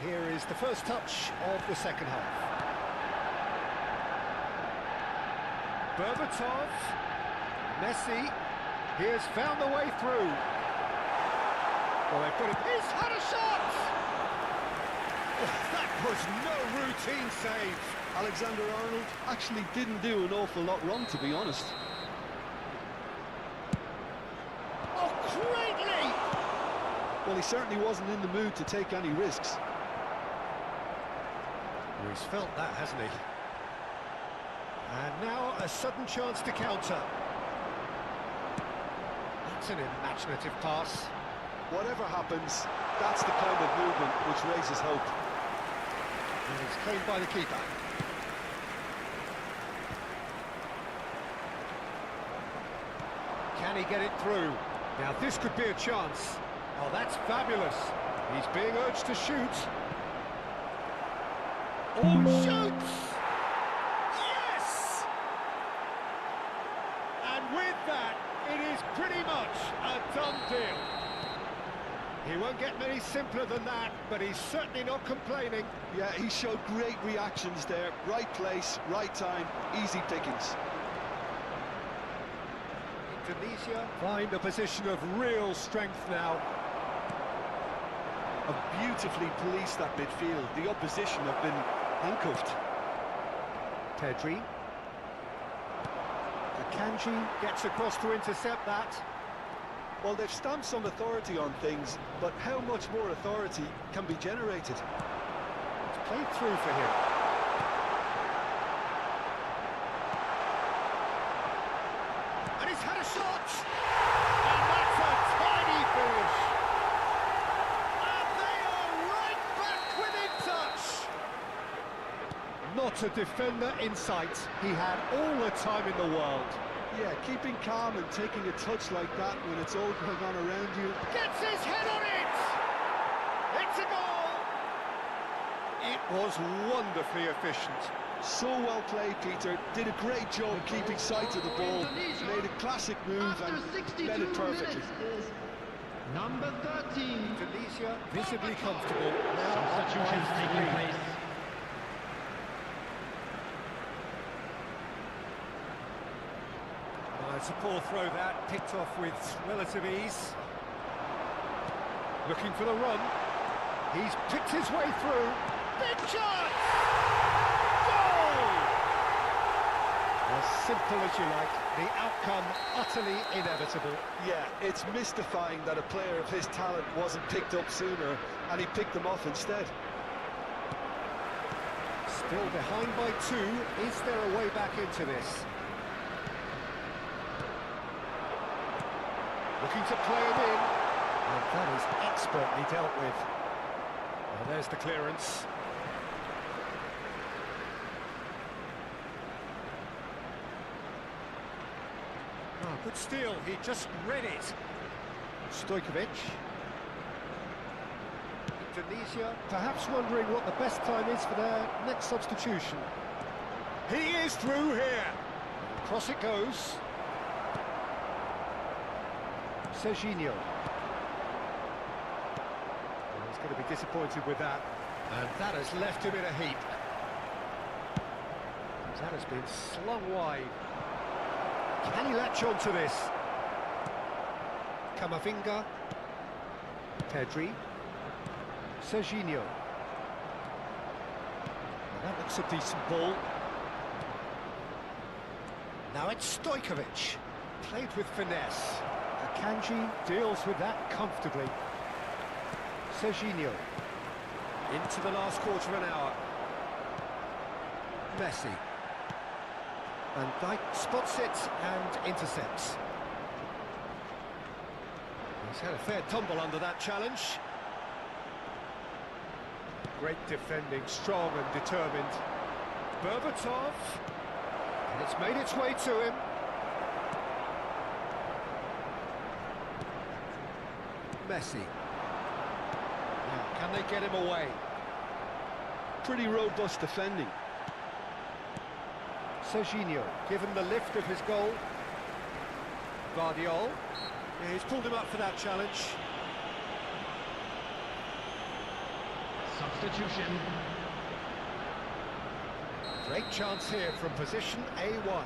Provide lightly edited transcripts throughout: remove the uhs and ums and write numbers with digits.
Here is the first touch of the second half. Berbatov, Messi, he has found the way through. Well, they've got it. He's had a shot! Oh, that was no routine save. Alexander-Arnold actually didn't do an awful lot wrong, to be honest. Oh, great leap! Well, he certainly wasn't in the mood to take any risks. Well, he's felt that, hasn't he? And now a sudden chance to counter. That's an imaginative pass. Whatever happens, that's the kind of movement which raises hope. And it's claimed by the keeper. Can he get it through? Now this could be a chance. Oh, that's fabulous. He's being urged to shoot. Oh, shoots! Yes! And with that, it is pretty much a done deal. He won't get many simpler than that, but he's certainly not complaining. Yeah, he showed great reactions there. Right place, right time, easy pickings. Indonesia find a position of real strength now. Have beautifully policed that midfield. The opposition have been handcuffed. Pedri. Akanji gets across to intercept that. Well, they've stamped some authority on things, but how much more authority can be generated? It's played through for him. And he's had a shot! And that's a tiny finish! And they are right back within touch! Not a defender in sight. He had all the time in the world. Yeah, keeping calm and taking a touch like that when it's all going on around you. Gets his head on it! It's a goal! It was wonderfully efficient. So well played, Peter. Did a great job keeping sight of the ball. Made a classic move and led it perfectly. Number 13. Indonesia visibly comfortable. Now Substitutions taking place. It's a poor throw that, picked off with relative ease. Looking for the run. He's picked his way through. Big chance! Goal! As simple as you like, the outcome utterly inevitable. Yeah, it's mystifying that a player of his talent wasn't picked up sooner, and he picked them off instead. Still behind by 2. Is there a way back into this? Looking to play him in, and that is expertly dealt with. Well, there's the clearance. Oh, good steal, he just read it. Stojkovic. Indonesia, perhaps wondering what the best time is for their next substitution. He is through here. Across it goes. Serginho. Well, he's going to be disappointed with that. And that has left him in a heap. That has been slung wide. Can he latch on to this? Camavinga. Pedri. Serginho. Well, that looks a decent ball. Now it's Stojkovic. Played with finesse. Akanji deals with that comfortably. Serginho. Into the last quarter of an hour. Messi. Van Dijk spots it and intercepts. He's had a fair tumble under that challenge. Great defending, strong and determined. Berbatov. And it's made its way to him. Messi. Now, can they get him away? Pretty robust defending. Serginho, given the lift of his goal. Guardiola. Yeah, he's pulled him up for that challenge. Substitution. Great chance here from position A1.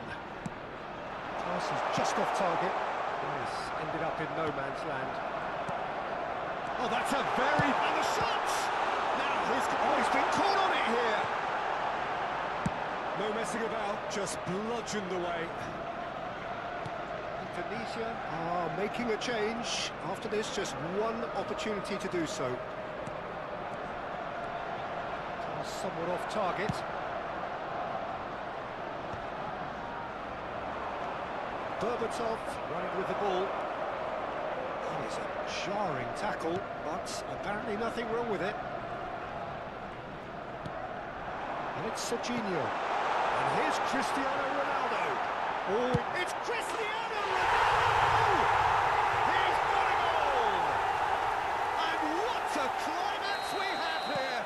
Pass is just off target. Yes, ended up in no man's land. Oh, that's a very... And the shots! Now, he's been caught on it here. No messing about, just bludgeoned away. Indonesia are making a change. After this, just one opportunity to do so. Somewhat off target. Berbatov running with the ball. That is a jarring tackle, but apparently nothing wrong with it. And it's Serginho. And here's Cristiano Ronaldo. Oh, it's Cristiano Ronaldo! He's got it all! And what a climax we have here!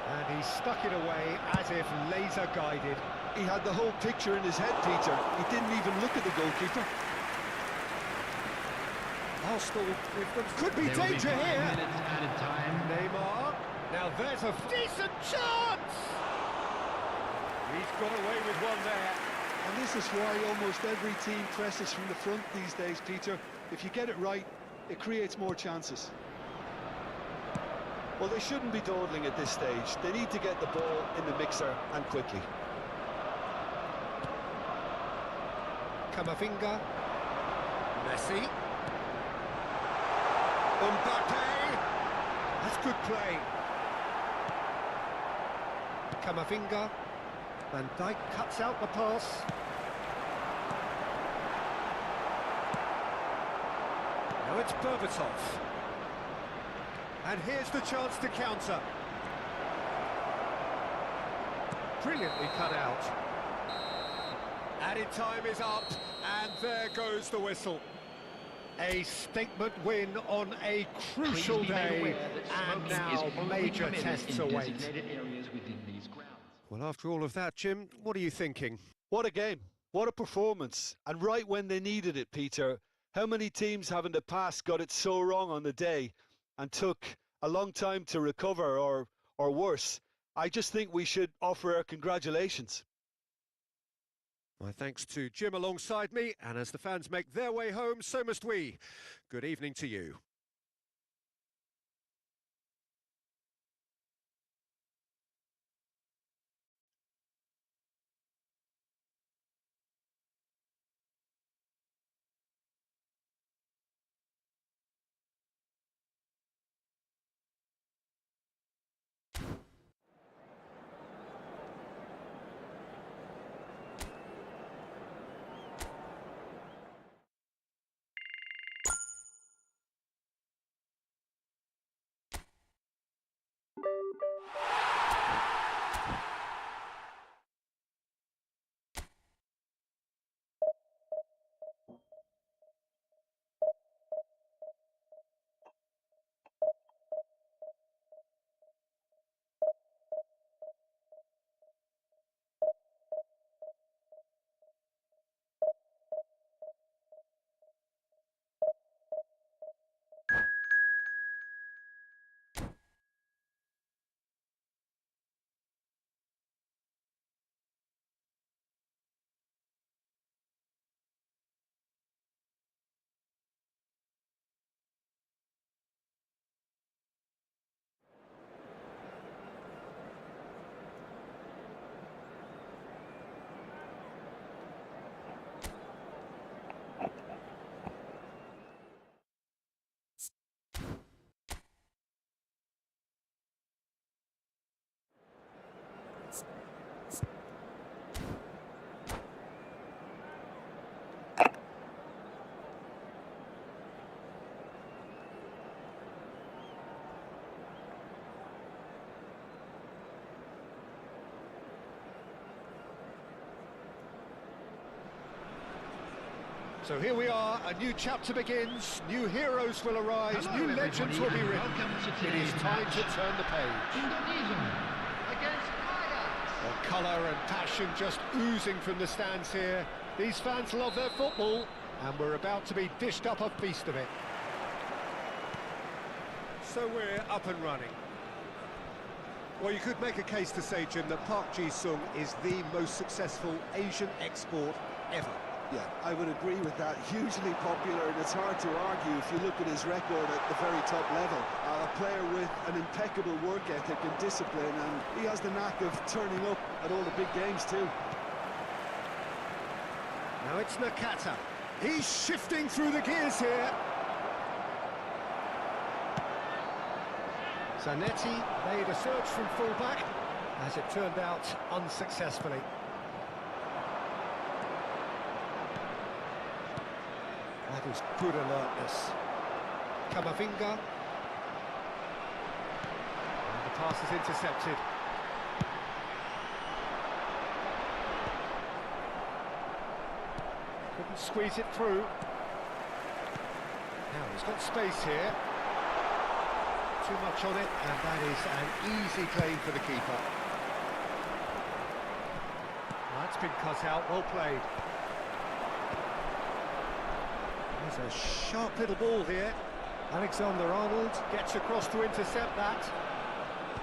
And he stuck it away as if laser-guided. He had the whole picture in his head, Peter. He didn't even look at the goalkeeper. Arsenal with them. Could be There will danger be 5 here. minutes added time. Neymar. Now there's a decent chance! He's got away with one there. And this is why almost every team presses from the front these days, Peter. If you get it right, it creates more chances. Well, they shouldn't be dawdling at this stage. They need to get the ball in the mixer, and quickly. Camavinga. Messi. Mbappe. That's good play. Camavinga. Van Dijk cuts out the pass. Now it's Berbatov. And here's the chance to counter. Brilliantly cut out. Added time is up, and there goes the whistle. A statement win on a crucial day, and now major tests await. Well, after all of that, Jim, what are you thinking? What a game. What a performance. And right when they needed it, Peter. How many teams have in the past got it so wrong on the day and took a long time to recover, or worse? I just think we should offer our congratulations. My thanks to Jim alongside me, and as the fans make their way home, so must we. Good evening to you. So here we are, a new chapter begins, new heroes will arise, Hello, new legends will be everybody, written. and welcome to It is today's time match. to turn the page. Indonesia against Ajax. Well, colour and passion just oozing from the stands here. These fans love their football, and we're about to be dished up a feast of it. So we're up and running. Well, you could make a case to say, Jim, that Park Ji-sung is the most successful Asian export ever. Yeah, I would agree with that. Hugely popular, and it's hard to argue if you look at his record at the very top level. A player with an impeccable work ethic and discipline, and he has the knack of turning up at all the big games too. Now it's Nakata. He's shifting through the gears here. Zanetti made a search from full-back, as it turned out unsuccessfully. That is good alertness. Kamavinga. And the pass is intercepted. Couldn't squeeze it through. Now he's got space here. Too much on it, and that is an easy claim for the keeper. That's been cut out, well played. There's a sharp little ball here. Alexander-Arnold gets across to intercept that.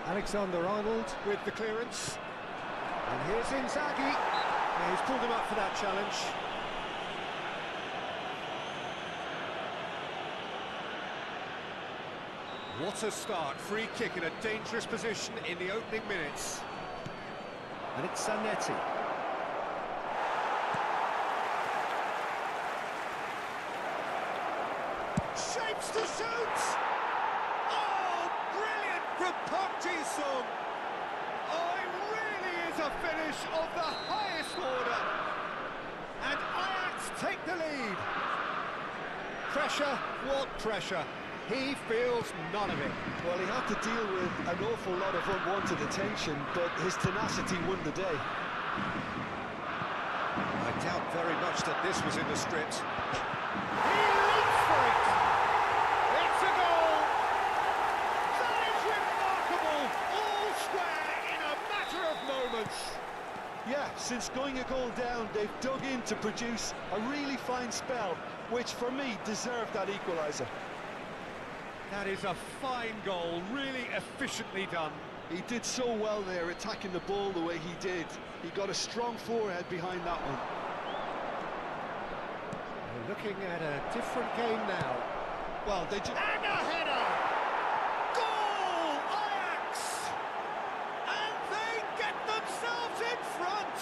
Alexander-Arnold with the clearance. And here's Inzaghi. Yeah, he's pulled him up for that challenge. What a start. Free kick in a dangerous position in the opening minutes. And it's Zanetti. Shapes to shoot! Oh, brilliant from Park Ji-sung! Oh, it really is a finish of the highest order. And Ajax take the lead. Pressure, what pressure? He feels none of it. Well, he had to deal with an awful lot of unwanted attention, but his tenacity won the day. I doubt very much that this was in the script. He leaps for it! It's a goal! That is remarkable! All square in a matter of moments. Yeah, since going a goal down, they've dug in to produce a really fine spell, which for me deserved that equaliser. That is a fine goal, really efficiently done. He did so well there, attacking the ball the way he did. He got a strong forehead behind that one. We're looking at a different game now. Well, they just... And a header! Goal! Ajax! And they get themselves in front!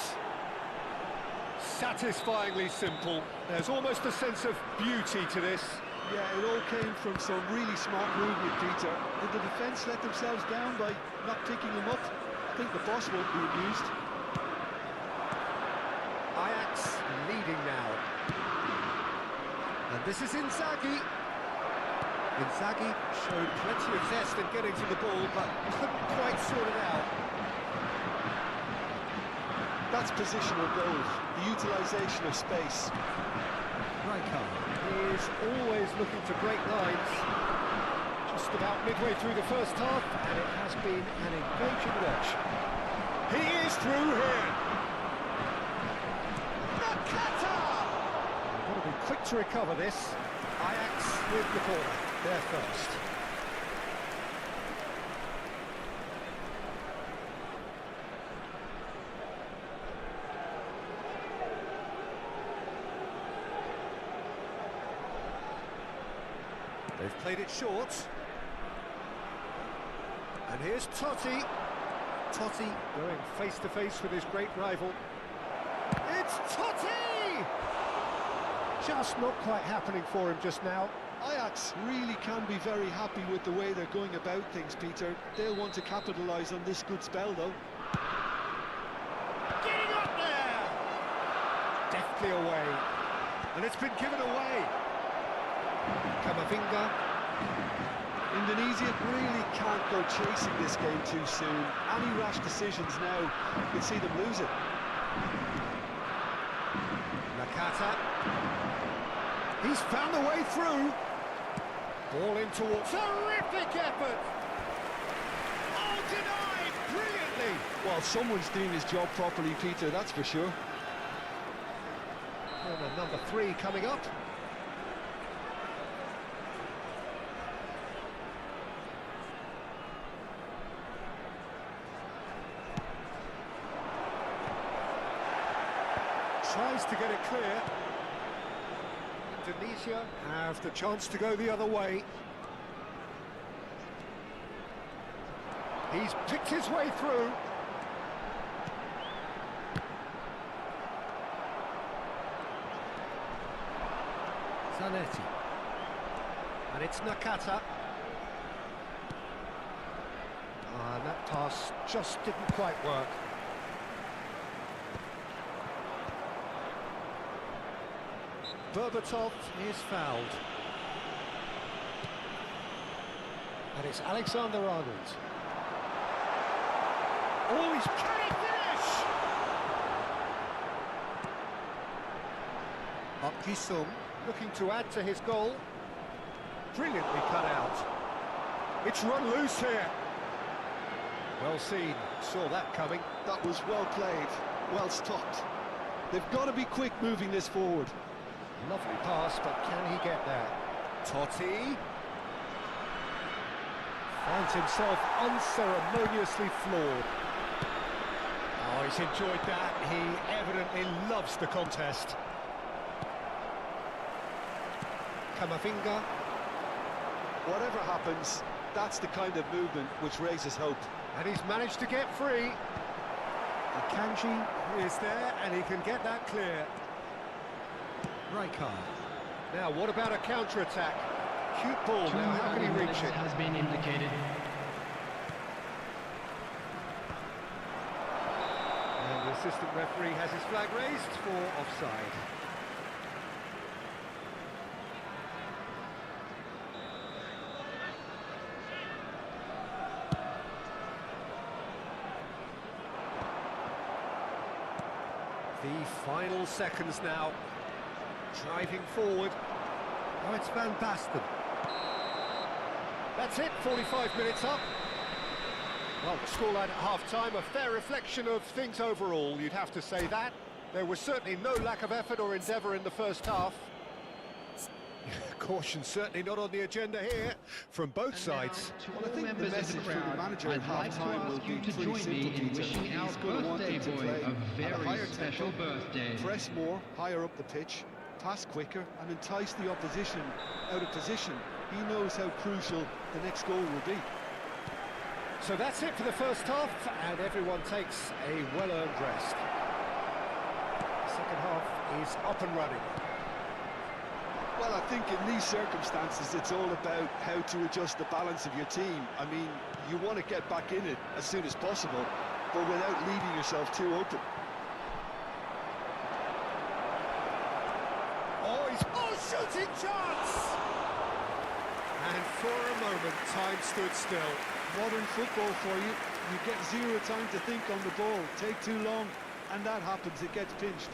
Satisfyingly simple. There's almost a sense of beauty to this. Yeah, it all came from some really smart movement, Peter. Did the defence let themselves down by not picking him up? I think the boss won't be amused. Ajax leading now. And this is Inzaghi. Inzaghi showed plenty of zest in getting to the ball, but couldn't quite sort it out. That's positional goal, the utilisation of space. Rijkaard is always looking to break lines. Just about midway through the first half, and it has been an engaging watch. He is through here. Nakata! They've got to be quick to recover this. Ajax with the corner. They're first. They've played it short. And here's Totti. Totti going face-to-face with his great rival. It's Totti! Just not quite happening for him just now. Ajax really can be very happy with the way they're going about things, Peter. They'll want to capitalise on this good spell, though. Getting up there! Deftly away. And it's been given away. Kamavinga. Indonesia really can't go chasing this game too soon. Any rash decisions now could see them lose it. Nakata. He's found the way through. Ball in towards... Terrific effort! Oh, denied brilliantly! Well, someone's doing his job properly, Peter, that's for sure. Corner number 3 coming up. Tries to get it clear. Indonesia have the chance to go the other way. He's picked his way through. Zanetti. And it's Nakata. And that pass just didn't quite work. Berbatov is fouled. And it's Alexander-Arnold. Oh, he's... Can he finish? Up looking to add to his goal. Brilliantly cut out. It's run loose here. Well seen, saw that coming. That was well played, well stopped. They've got to be quick moving this forward. Lovely pass, but can he get there? Totti finds himself unceremoniously floored. Oh, he's enjoyed that. He evidently loves the contest. Kamavinga. Whatever happens, that's the kind of movement which raises hope. And he's managed to get free. Akanji is there, and he can get that clear. Rijkaard. Now, what about a counter-attack? Cute ball now, how can he reach it? Has been indicated. And the assistant referee has his flag raised for offside. The final seconds now. Driving forward. Oh, it's Van Basten. That's it, 45 minutes up. Well, the scoreline at half-time, a fair reflection of things overall, you'd have to say that. There was certainly no lack of effort or endeavour in the first half. Caution certainly not on the agenda here, from both sides. Well, I think the message from the manager at half-time will be pretty simple, Peter. He's going to want them to play at a higher tempo, press more, higher up the pitch, pass quicker and entice the opposition out of position. He knows how crucial the next goal will be. So that's it for the first half, and everyone takes a well-earned rest. The second half is up and running. Well, I think in these circumstances it's all about how to adjust the balance of your team. I mean, you want to get back in it as soon as possible, but without leaving yourself too open. Shooting chance! And for a moment, time stood still. Modern football for you. You get zero time to think on the ball. Take too long, and that happens. It gets pinched.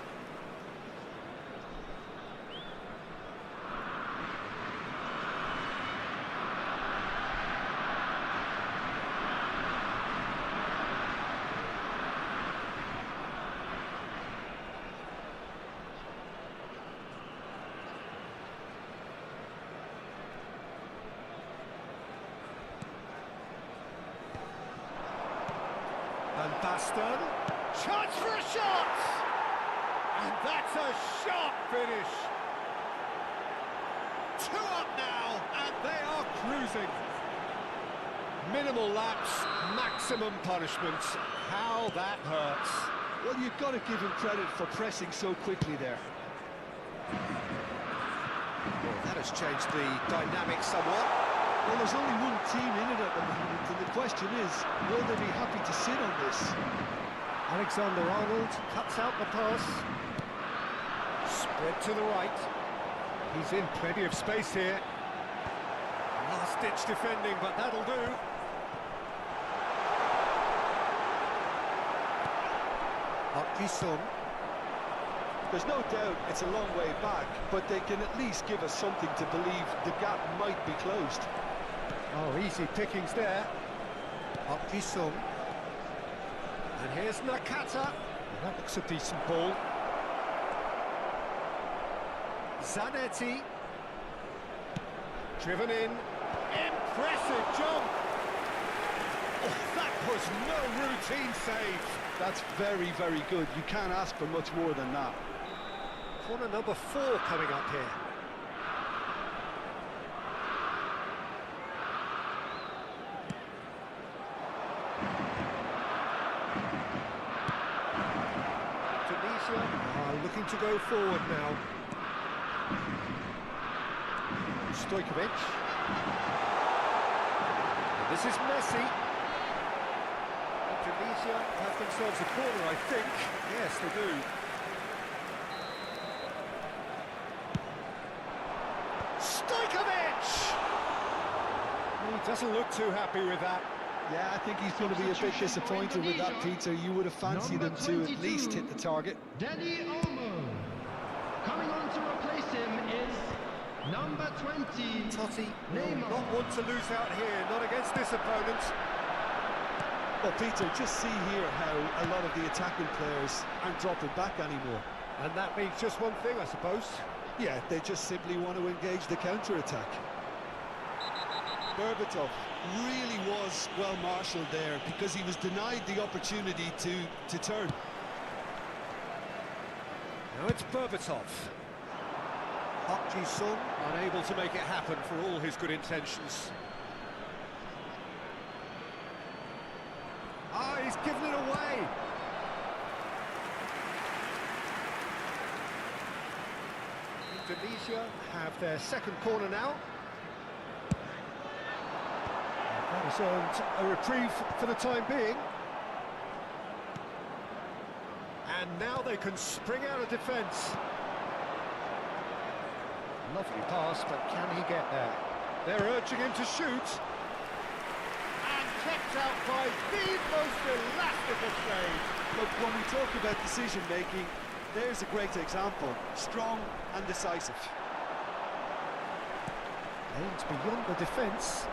Van Basten, chance for a shot! And that's a sharp finish. 2 up now, and they are cruising. Minimal lapse, maximum punishment. How that hurts. Well, you've got to give him credit for pressing so quickly there. Well, that has changed the dynamic somewhat. Well, there's only one team in it at the moment, and the question is, will they be happy to sit on this? Alexander-Arnold cuts out the pass. Spread to the right. He's in plenty of space here. Last-ditch defending, but that'll do. Up There's no doubt it's a long way back, but they can at least give us something to believe the gap might be closed. Oh, easy pickings there. Up And here's Nakata. Well, that looks a decent ball. Zanetti. Driven in. Impressive jump. Oh, that was no routine save. That's very, very good. You can't ask for much more than that. Corner number 4 coming up here. Indonesia are looking to go forward now. Stojkovic. This is Messi. Indonesia have themselves a corner, I think. Yes, they do. Stojkovic! He doesn't look too happy with that. Yeah, I think he's going to be a bit disappointed with that, Peter. You would have fancied him to at least hit the target. Danny Olmo. Coming on to replace him is number 20. Totti will Neymar. not want to lose out here, not against this opponent. Well, Peter, just see here how a lot of the attacking players aren't dropping back anymore. And that means just one thing, I suppose. Yeah, they just simply want to engage the counter-attack. Berbatov really was well marshalled there because he was denied the opportunity to turn. Now it's Berbatov. Park Ji-sung unable to make it happen for all his good intentions. Ah, he's given it away. Indonesia have their second corner now. That has earned a reprieve for the time being. And now they can spring out of defence. Lovely pass, but can he get there? They're urging him to shoot. And kept out by the most elastic of saves. Look, when we talk about decision-making, there's a great example. Strong and decisive. Aims beyond the defence.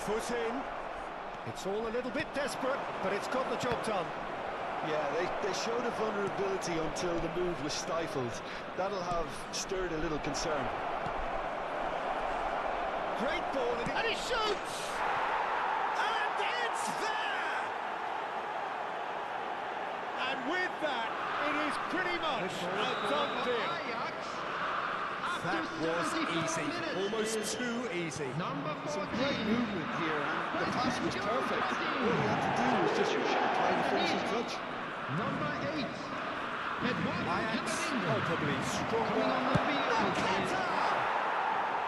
Foot in. It's all a little bit desperate, but it's got the job done. Yeah, they showed a vulnerability until the move was stifled. That'll have stirred a little concern. Great ball, and he shoots! And it's there! And with that, it is pretty much a done deal. That was easy, almost too easy. Number 14. Some great movement here, and the pass was perfect. All he had to do was just apply the finishing touch. Number 8. Ajax probably stronger. Coming on the field. Kata!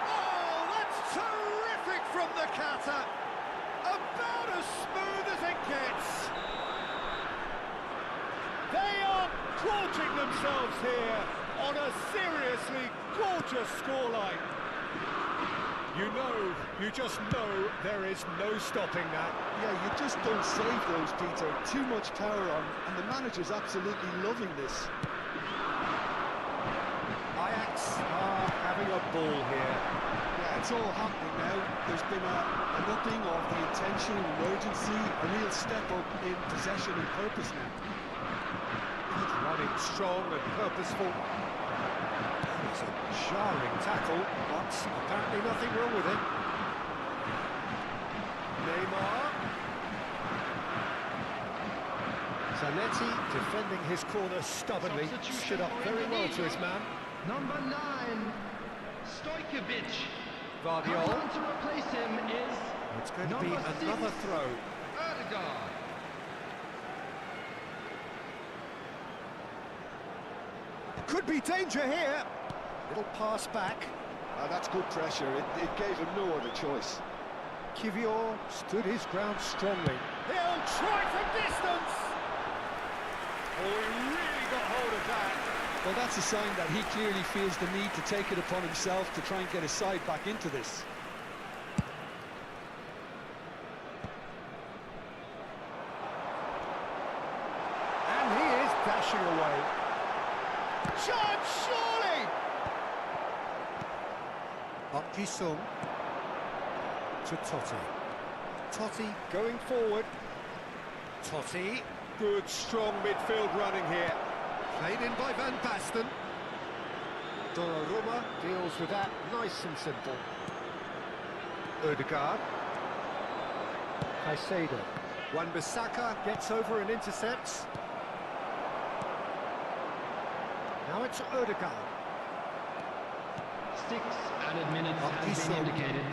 Oh, that's terrific from the Kata! About as smooth as it gets. They are gorging themselves here on a seriously gorgeous scoreline. You just know there is no stopping that. Yeah, you just don't save those, Peter. Too much power on, and the manager's absolutely loving this. Ajax are having a ball here. Yeah, it's all happening now. There's been an upping of the intention and urgency, a real step up in possession and purpose now. Good running, strong and purposeful. It's a jarring tackle, but apparently nothing wrong with it. Neymar. Zanetti defending his corner stubbornly, stood up very well to his man. Number 9. Stojkovic. Vardiol. Coming on to replace him is It's going to be number another 6. throw. Ødegaard. Could be danger here. Little pass back. That's good pressure. It gave him no other choice. Kivior stood his ground strongly. He'll try from distance. Oh, he really got hold of that. Well, that's a sign that he clearly feels the need to take it upon himself to try and get his side back into this. And he is dashing away. Chance, surely! Park Ji-sung to Totti. Totti going forward. Totti, good strong midfield running here. Played in by Van Basten. Donnarumma deals with that nice and simple. Ødegaard. Caicedo. Wan-Bissaka gets over and intercepts. Now it's Ødegaard. 6 added minutes Up has Iso. been indicated.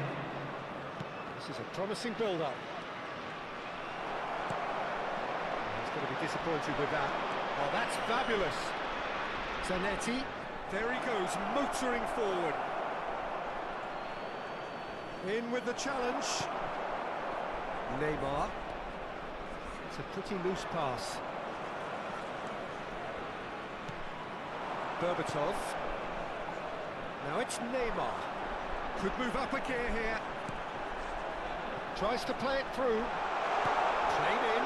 This is a promising build-up. He's going to be disappointed with that. Oh, that's fabulous. Zanetti, there he goes, motoring forward. In with the challenge. Neymar. It's a pretty loose pass. Berbatov. Now it's Neymar. Could move up a gear here. Tries to play it through. Played in.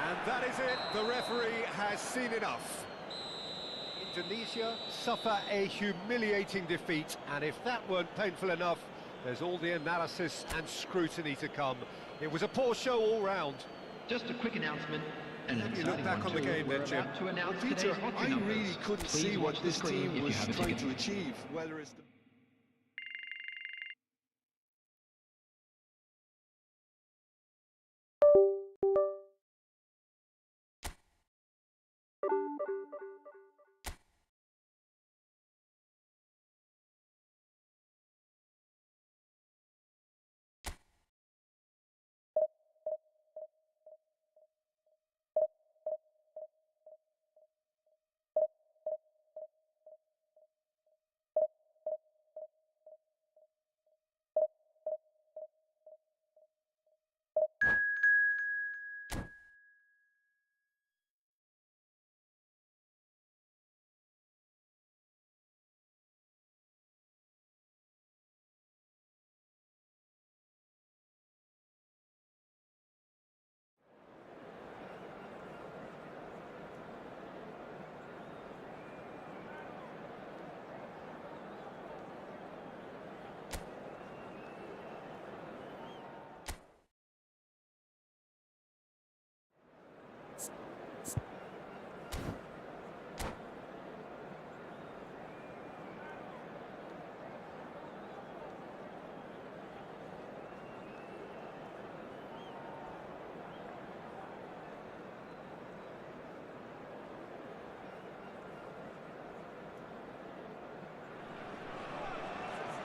And that is it. The referee has seen enough. Indonesia suffer a humiliating defeat, and if that weren't painful enough, there's all the analysis and scrutiny to come. It was a poor show all round. Just a quick announcement. And Have you looked back on the game then, Jim? To announce Peter, today's watching I numbers. really couldn't Please see watch what the this screen if team you was have a trying ticket. to achieve, whether it's the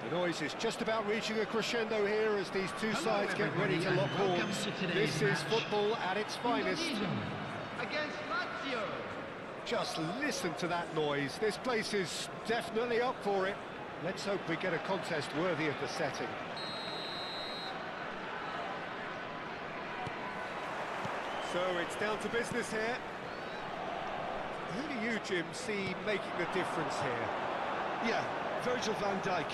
The noise is just about reaching a crescendo here as these two Hello, sides get ready to everybody, lock and welcome horns. to today's This is match. football at its finest. Indonesia against Lazio. Just listen to that noise. This place is definitely up for it. Let's hope we get a contest worthy of the setting. So it's down to business here. Who do you, Jim, see making the difference here? Yeah, Virgil van Dijk.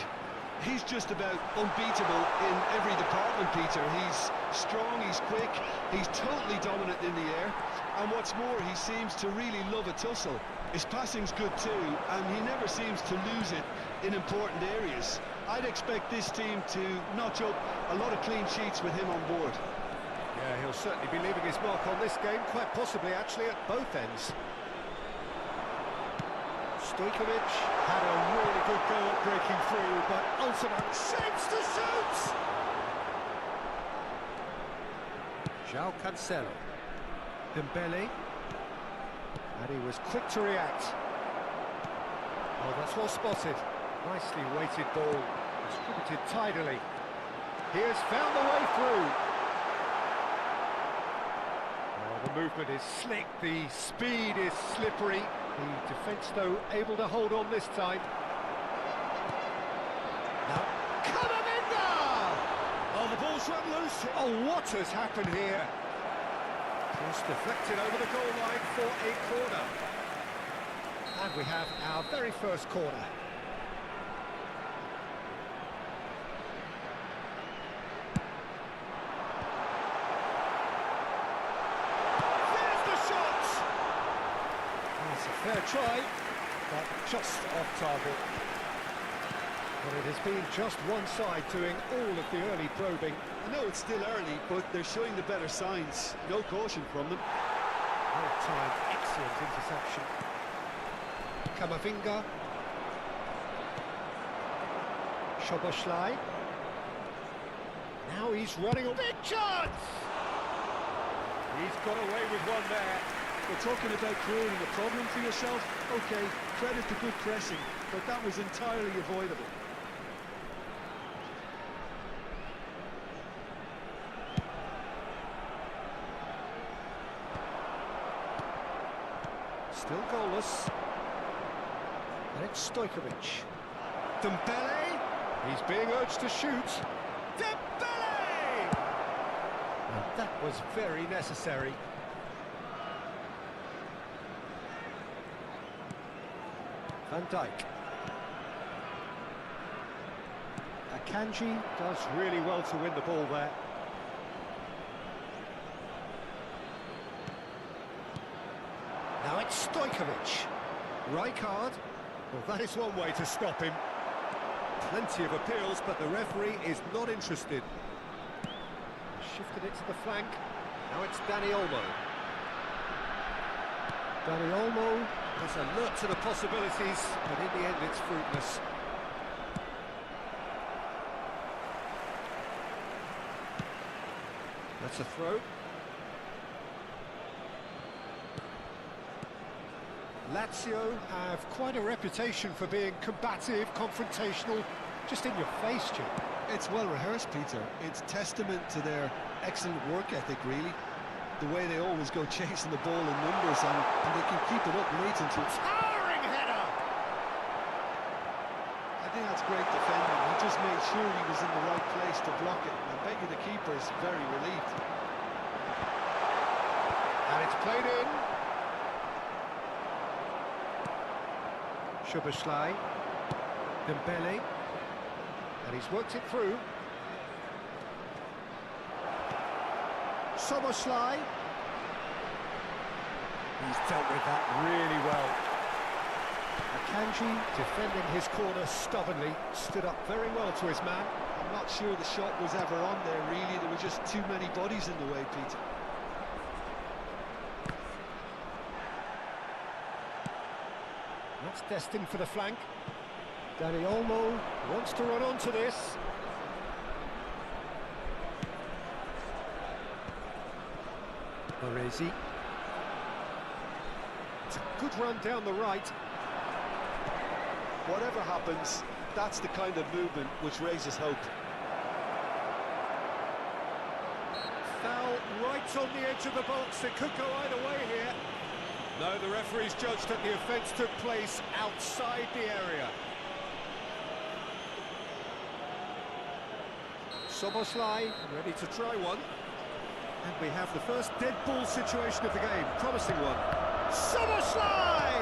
He's just about unbeatable in every department, Peter. He's strong, he's quick, he's totally dominant in the air. And what's more, he seems to really love a tussle. His passing's good too, and he never seems to lose it in important areas. I'd expect this team to notch up a lot of clean sheets with him on board. Yeah, he'll certainly be leaving his mark on this game, quite possibly actually at both ends. Stojkovic had a really good go at breaking through, but ultimately shapes to shoot! João Cancelo. Dembele. And he was quick to react. Oh, that's well spotted. Nicely weighted ball. Distributed tidily. He has found the way through. Oh, the movement is slick, the speed is slippery. The defence, though, able to hold on this time. Now, Camavinga! Oh, the ball's run loose. Oh, what has happened here? Just deflected over the goal line for a corner. And we have our very first corner. Fair try, but just off target. But it has been just one side doing all of the early probing. I know it's still early, but they're showing the better signs. No caution from them. Well-timed, excellent interception. Camavinga. Szoboszlai. Now he's running a big chance! He's got away with one there. We're talking about creating a problem for yourself. Okay, credit to good pressing, but that was entirely avoidable. Still goalless. And it's Stojkovic. Dembele. He's being urged to shoot. Dembele! And that was very necessary. Van Dijk. Akanji does really well to win the ball there. Now it's Stojkovic. Rijkaard. Well, that is one way to stop him. Plenty of appeals, but the referee is not interested. Shifted it to the flank. Now it's Dani Olmo. Dani Olmo is alert to the possibilities, but in the end it's fruitless. That's a throw. Lazio have quite a reputation for being combative, confrontational, just in your face, Jim. It's well rehearsed, Peter. It's testament to their excellent work ethic, really. The way they always go chasing the ball in numbers, and they can keep it up late until... Towering header! I think that's great defending. He just made sure he was in the right place to block it. I bet you the keeper is very relieved. And it's played in. Szoboszlai. Dembele. And he's worked it through. Szoboszlai. He's dealt with that really well. Akanji, defending his corner stubbornly, stood up very well to his man. I'm not sure the shot was ever on there, really. There were just too many bodies in the way, Peter. That's destined for the flank. Dani Olmo wants to run onto this. Baresi. It's a good run down the right. Whatever happens, that's the kind of movement which raises hope. Foul right on the edge of the box. It could go either way here. No, the referee's judged that the offence took place outside the area. Szoboszlai ready to try one. And we have the first dead ball situation of the game. Promising one. Szoboszlai!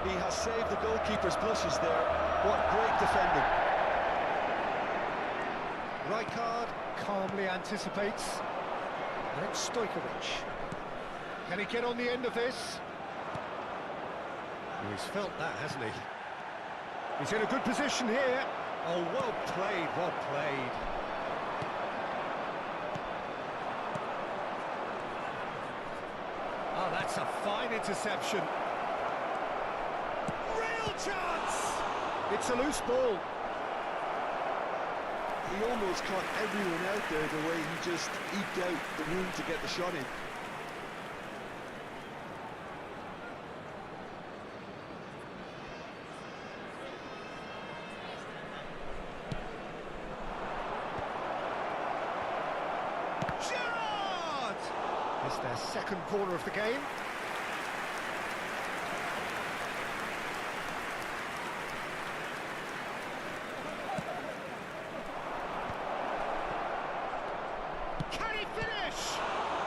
He has saved the goalkeeper's blushes there. What great defending. Rijkaard calmly anticipates. And it's Stojkovic. Can he get on the end of this? He's felt that, hasn't he? He's in a good position here. Oh, well played, well played. Oh, that's a fine interception. Real chance! It's a loose ball. He almost caught everyone out there the way he just eked out the room to get the shot in. It's their second corner of the game. Can he finish?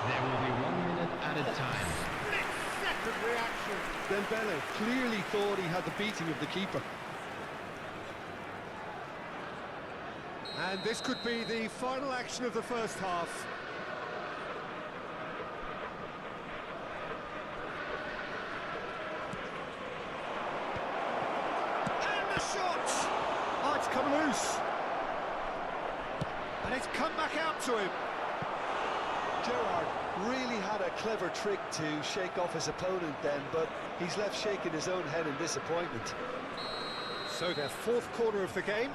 There will be 1 minute at a time. Split-second reaction. Dembele clearly thought he had the beating of the keeper. And this could be the final action of the first half. Oh, it's come loose. And it's come back out to him. Gerrard really had a clever trick to shake off his opponent then, but he's left shaking his own head in disappointment. So their fourth corner of the game.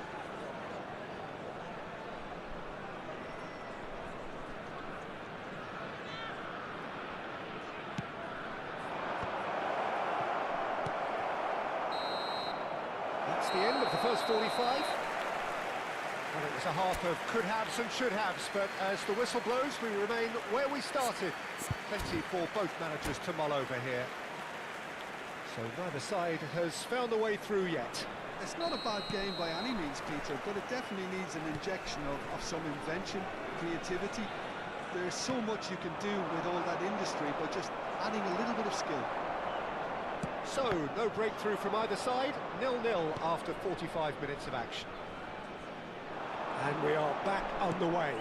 the end of the first 45. Well, it was a half of could-haves and should-haves, but as the whistle blows, we remain where we started. Plenty for both managers to mull over here. So neither side has found the way through yet. It's not a bad game by any means, Peter, but it definitely needs an injection of some invention, creativity. There's so much you can do with all that industry by just adding a little bit of skill. So, no breakthrough from either side, 0-0 after 45 minutes of action. And we are back underway.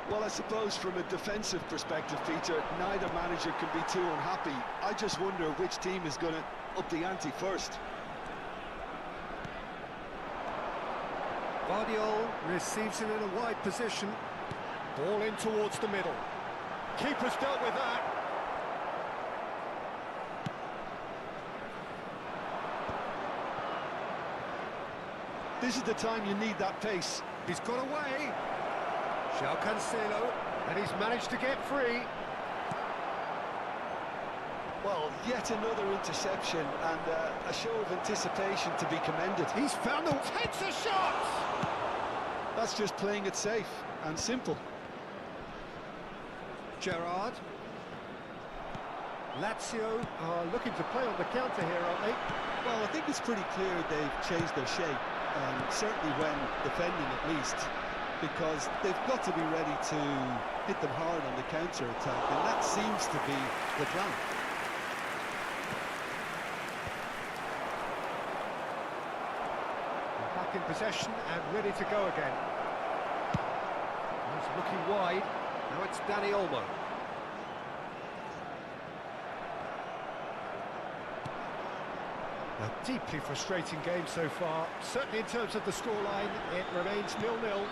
Well, I suppose from a defensive perspective, Peter, neither manager can be too unhappy. I just wonder which team is going to up the ante first. Guardiola receives it in a wide position. Ball in towards the middle. Keeper's dealt with that. This is the time you need that pace. He's got away. João Cancelo, and he's managed to get free. Well, yet another interception and a show of anticipation to be commended. He's found the... Takes a shot! That's just playing it safe and simple. Gerrard. Lazio are looking to play on the counter here, aren't they? Well, I think it's pretty clear they've changed their shape, certainly when defending at least, because they've got to be ready to hit them hard on the counter-attack, and that seems to be the plan. Back in possession and ready to go again. He's looking wide. Now it's Dani Olmo. A deeply frustrating game so far. Certainly in terms of the scoreline, it remains 0-0.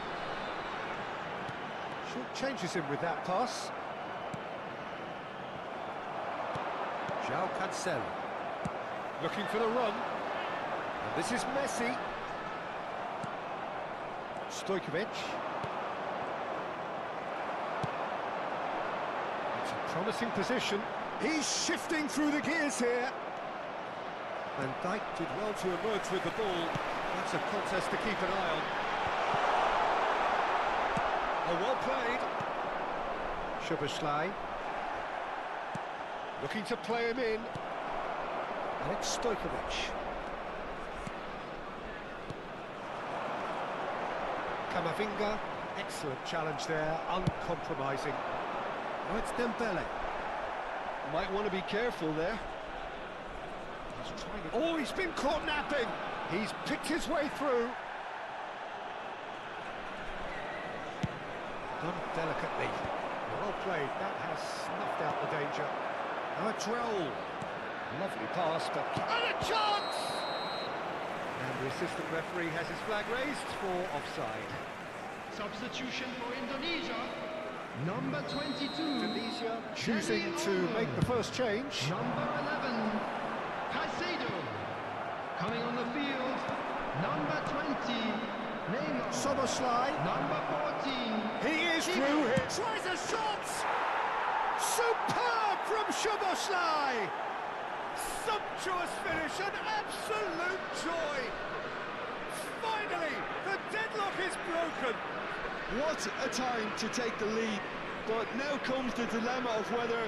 Short changes in with that pass. João Cancelo. Looking for the run. And this is Messi. Stojkovic. It's a promising position. He's shifting through the gears here. Van Dijk did well to emerge with the ball. That's a contest to keep an eye on. Oh, well played. Szoboszlai. Looking to play him in. Alex Stojkovic. Camavinga, excellent challenge there, uncompromising. Now it's Dembele. Might want to be careful there. He's trying to... Oh, he's been caught napping! He's picked his way through. Done delicately. Well played, that has snuffed out the danger. Now it's Raul. Lovely pass, but... And a chance! And the assistant referee has his flag raised for offside. Substitution for Indonesia. Number 22. Indonesia choosing to make the first change. Number 11. Caicedo. Coming on the field. Number 20. Neymar. Szoboszlai. Number 14. He is through here. Tries a shot. Superb from Szoboszlai. Sumptuous finish, an absolute joy. Finally, the deadlock is broken. What a time to take the lead, but now comes the dilemma of whether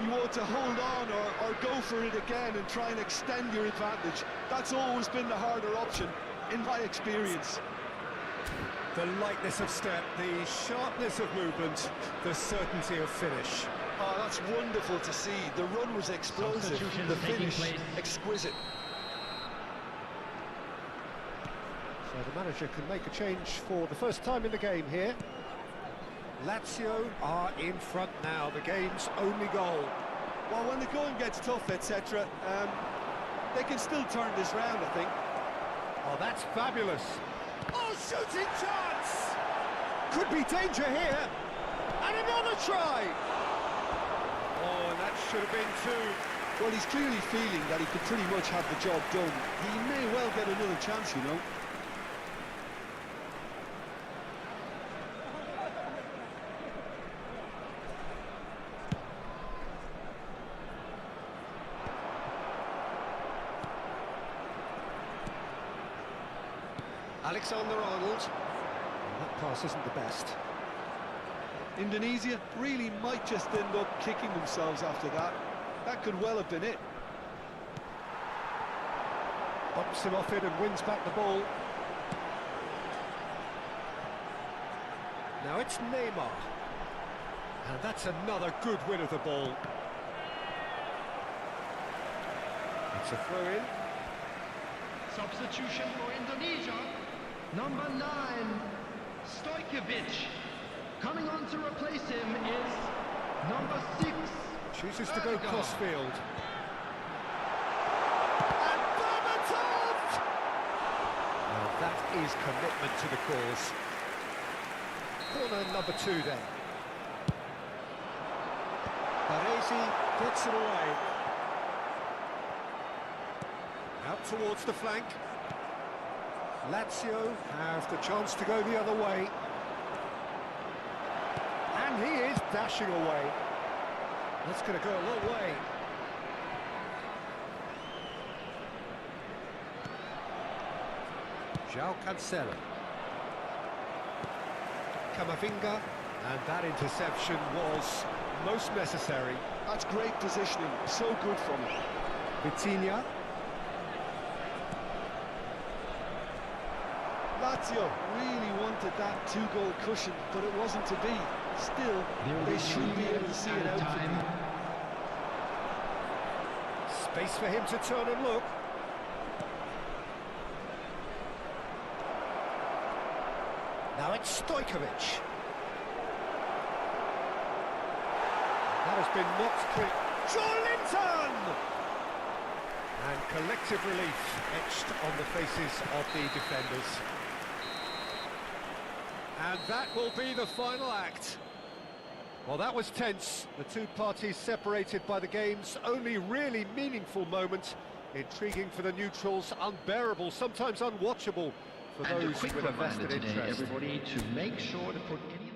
you want to hold on or go for it again and try and extend your advantage. That's always been the harder option, in my experience. The lightness of step, the sharpness of movement, the certainty of finish. Oh, that's wonderful to see. The run was explosive, the finish exquisite. So the manager can make a change for the first time in the game here. Lazio are in front now, the game's only goal. Well, when the going gets tough, etc., they can still turn this round, I think. Oh, that's fabulous. Oh, shooting chance! Could be danger here. And another try! Oh, and that should have been two. Well, he's clearly feeling that he could pretty much have the job done. He may well get another chance, you know. Alexander-Arnold. That pass isn't the best. Indonesia really might just end up kicking themselves after that. That could well have been it. Bumps him off it and wins back the ball. Now it's Neymar. And that's another good win of the ball. It's a throw-in. Substitution for Indonesia. Number 9, Stojkovic. Coming on to replace him is number 6. Chooses to go crossfield. And Berbatov! Now that is commitment to the cause. Corner number 2 then. Baresi gets it away. Out towards the flank. Lazio have the chance to go the other way. And he is dashing away. That's going to go a long way. João Cancelo. Camavinga. And that interception was most necessary. That's great positioning, so good from him. Vitinha. Lazio really wanted that 2-goal cushion, but it wasn't to be. Still, they should be able to see it out for them. Space for him to turn and look. Now it's Stojkovic. That has been knocked clear. Joelinton! And collective relief etched on the faces of the defenders. And that will be the final act. Well, that was tense. The two parties separated by the game's only really meaningful moment. Intriguing for the neutrals, unbearable, sometimes unwatchable for And a those quick with a reminder vested today, interest. everybody, to make sure to put any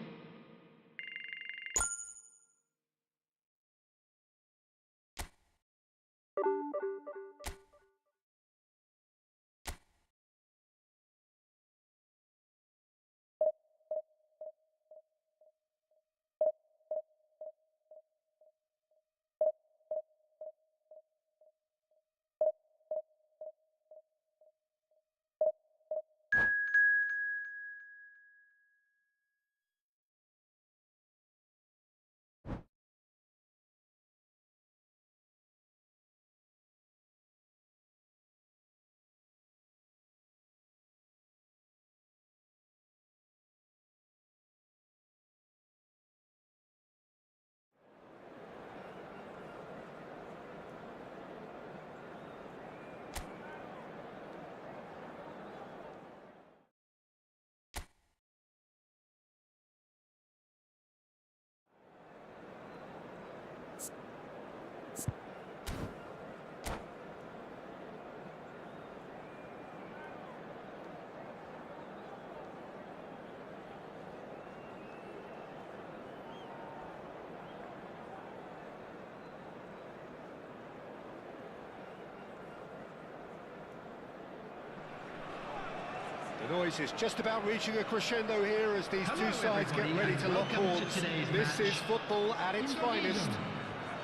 The noise is just about reaching a crescendo here as these two sides get ready to lock horns. This is football at its finest.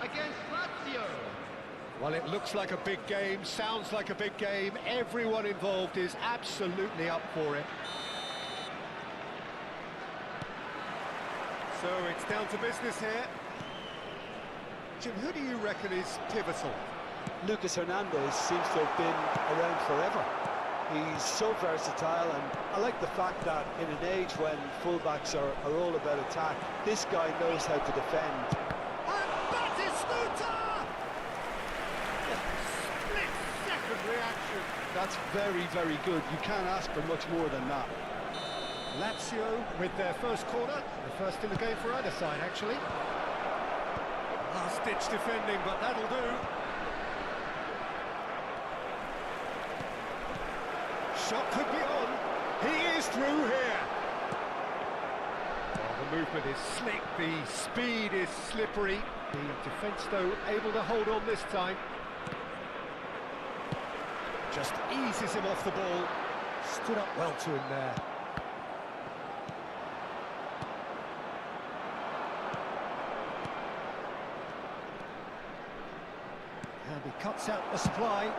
against Lazio. Well, it looks like a big game, sounds like a big game. Everyone involved is absolutely up for it. So it's down to business here. Jim, who do you reckon is pivotal? Lucas Hernandez seems to have been around forever. He's so versatile, and I like the fact that in an age when fullbacks are all about attack, this guy knows how to defend. And Batistuta! Split-second reaction. That's very, very good. You can't ask for much more than that. Lazio with their first corner, the first in the game for either side, actually. Last-ditch defending, but that'll do. Shot could be on. He is through here. Well, the movement is slick, the speed is slippery. The defence, though, able to hold on this time. Just eases him off the ball. Stood up well to him there. And he cuts out the supply. And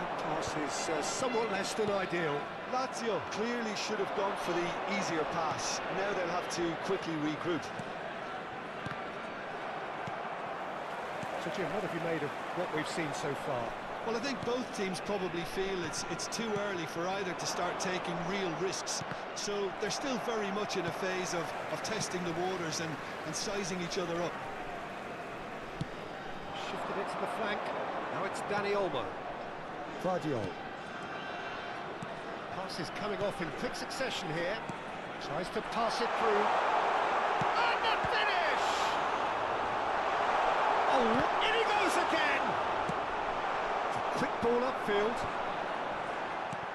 that pass is somewhat less than ideal. Lazio clearly should have gone for the easier pass. Now they'll have to quickly regroup. So Jim, what have you made of what we've seen so far? Well, I think both teams probably feel it's too early for either to start taking real risks. So they're still very much in a phase of testing the waters and sizing each other up. Shifted it to the flank. Now it's Danny Olmo. Guardiola. Pass is coming off in quick succession here. Tries to pass it through. And the finish! Oh, in he goes again! It's a quick ball upfield.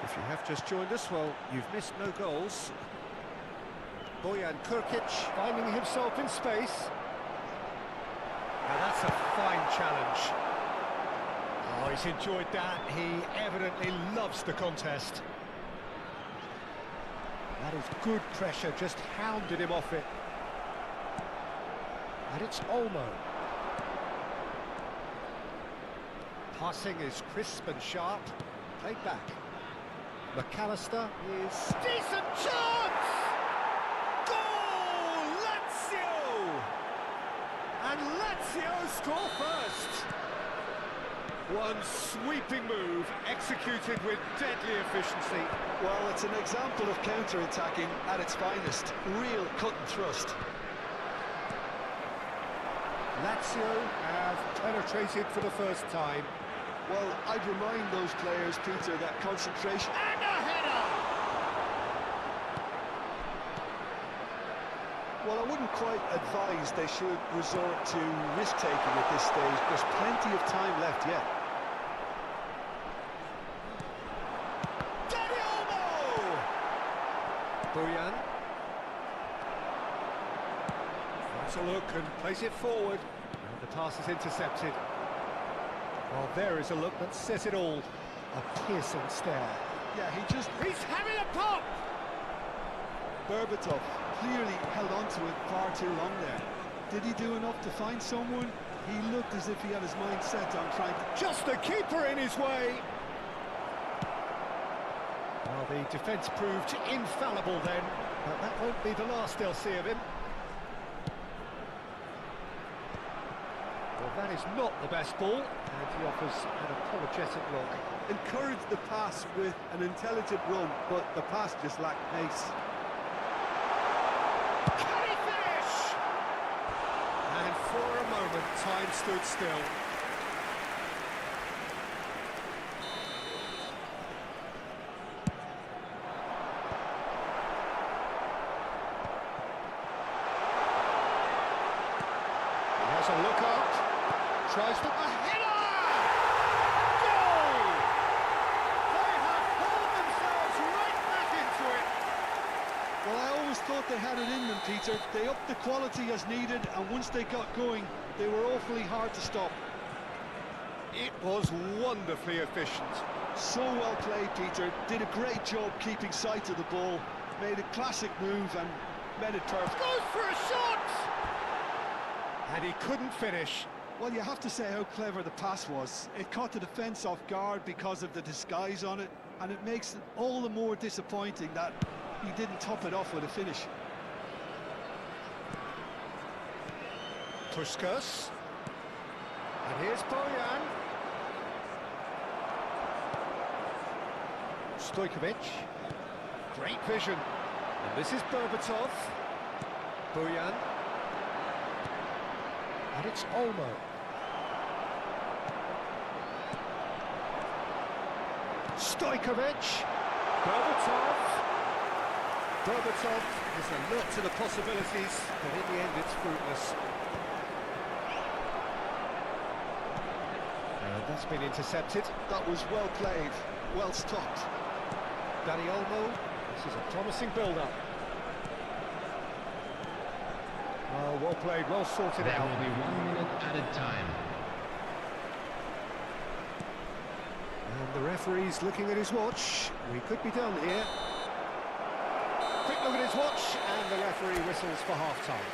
If you have just joined us, well, you've missed no goals. Bojan Kurkic finding himself in space. Now that's a fine challenge. Oh, he's enjoyed that. He evidently loves the contest. That is good pressure, just hounded him off it. And it's Olmo. Passing is crisp and sharp. Played back. McAllister is... Decent chance! Goal! Lazio! And Lazio score first! One sweeping move, executed with deadly efficiency. Well, it's an example of counter-attacking at its finest. Real cut and thrust. Lazio have penetrated for the first time. Well, I'd remind those players, Peter, that concentration... And a header! Well, I wouldn't quite advise they should resort to risk-taking at this stage. There's plenty of time left yet. Danny Olmo! Bojan. That's a look and plays it forward. And the pass is intercepted. Well, there is a look that says it all. A piercing stare. Yeah, He's having a pop! Berbatov clearly held on to it far too long there. Did he do enough to find someone? He looked as if he had his mind set on trying to... Just the keeper in his way! Well, the defence proved infallible then, but that won't be the last they'll see of him. Well, that is not the best ball, and he offers an apologetic look. Encouraged the pass with an intelligent run, but the pass just lacked pace. Can he finish? And for a moment, time stood still. He has a look up. Tries to... A header! Goal! They have pulled themselves right back into it. Well, I always thought they had it in them, Peter. They upped the quality as needed, and once they got going, they were awfully hard to stop. It was wonderfully efficient. So well played, Peter. Did a great job keeping sight of the ball. Made a classic move and made it perfect. Goes for a shot! And he couldn't finish. Well, you have to say how clever the pass was. It caught the defence off guard because of the disguise on it, and it makes it all the more disappointing that he didn't top it off with a finish. Puskas. And here's Bojan. Stojkovic. Great vision. And this is Berbatov. Bojan. And it's Olmo. Stojkovic. Berbatov. Berbatov is alert to the possibilities, but in the end it's fruitless. And that's been intercepted. That was well played, well stopped. Danny Olmo, this is a promising build-up. Well played, well sorted There out. will be 1 minute added time. And the referee's looking at his watch. We could be done here. Quick look at his watch, and the referee whistles for half-time.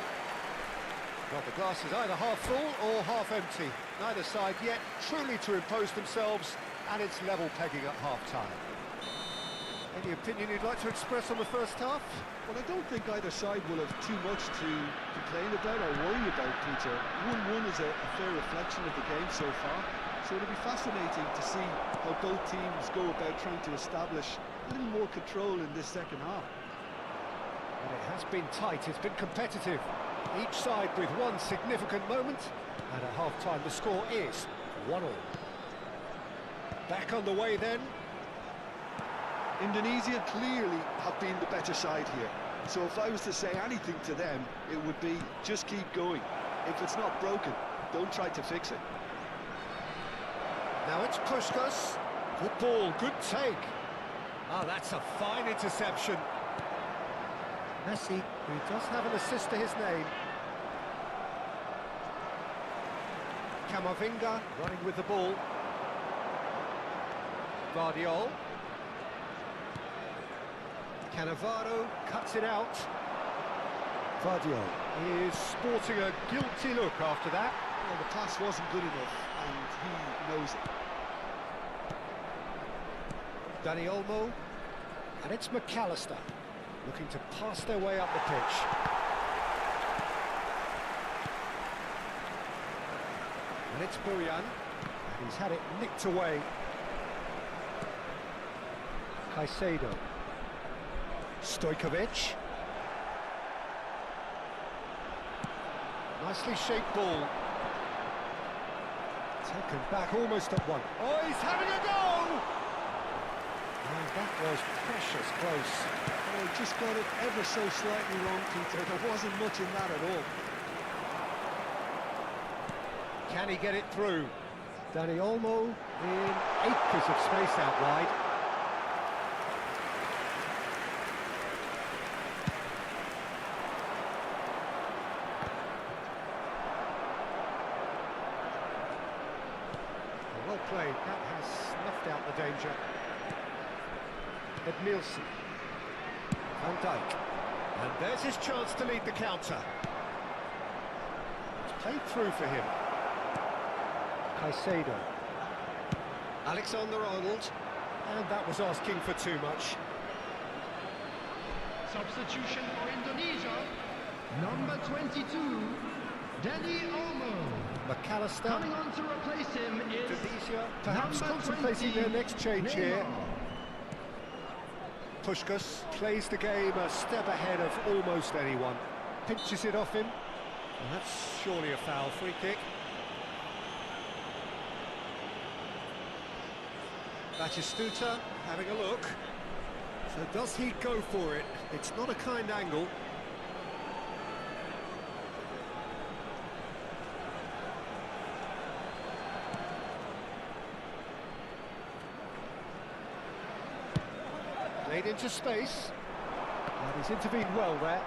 Well, the glass is either half full or half empty. Neither side yet truly to impose themselves, and it's level pegging at half-time. Any opinion you'd like to express on the first half? Well, I don't think either side will have too much to complain about or worry about, Peter. 1-1 is a fair reflection of the game so far, so it'll be fascinating to see how both teams go about trying to establish a little more control in this second half. And it has been tight, it's been competitive. Each side with one significant moment, and at half-time the score is 1-1. Back on the way then. Indonesia clearly have been the better side here, so if I was to say anything to them, it would be just keep going. If it's not broken, don't try to fix it. Now it's Puskás. Good ball, good take. Ah, that's a fine interception. Messi, who does have an assist to his name. Camavinga running with the ball. Guardiola. Cannavaro cuts it out. Guardiola is sporting a guilty look after that. Well, the pass wasn't good enough, and he knows it. Dani Olmo, and it's McAllister looking to pass their way up the pitch. And it's Buryan, and he's had it nicked away. Caicedo. Stojkovic. Nicely shaped ball. Taken back almost at one. Oh, he's having a go! And that was precious close. Oh, he just got it ever so slightly wrong, Peter. There wasn't much in that at all. Can he get it through? Dani Olmo in acres of space out wide. Well played, that has snuffed out the danger. Edmilson. Van Dijk. And there's his chance to lead the counter. It's played through for him. Caicedo. Alexander-Arnold. And that was asking for too much. Substitution for Indonesia. Number 22, Dani Olmo. McAllister. Coming on to replace him is Indonesia perhaps number contemplating 20, their next change here. Neymar. Puskás plays the game a step ahead of almost anyone. Pinches it off him. And that's surely a foul. Free kick. Batistuta having a look. So does he go for it? It's not a kind angle. Played into space. And he's intervened well there.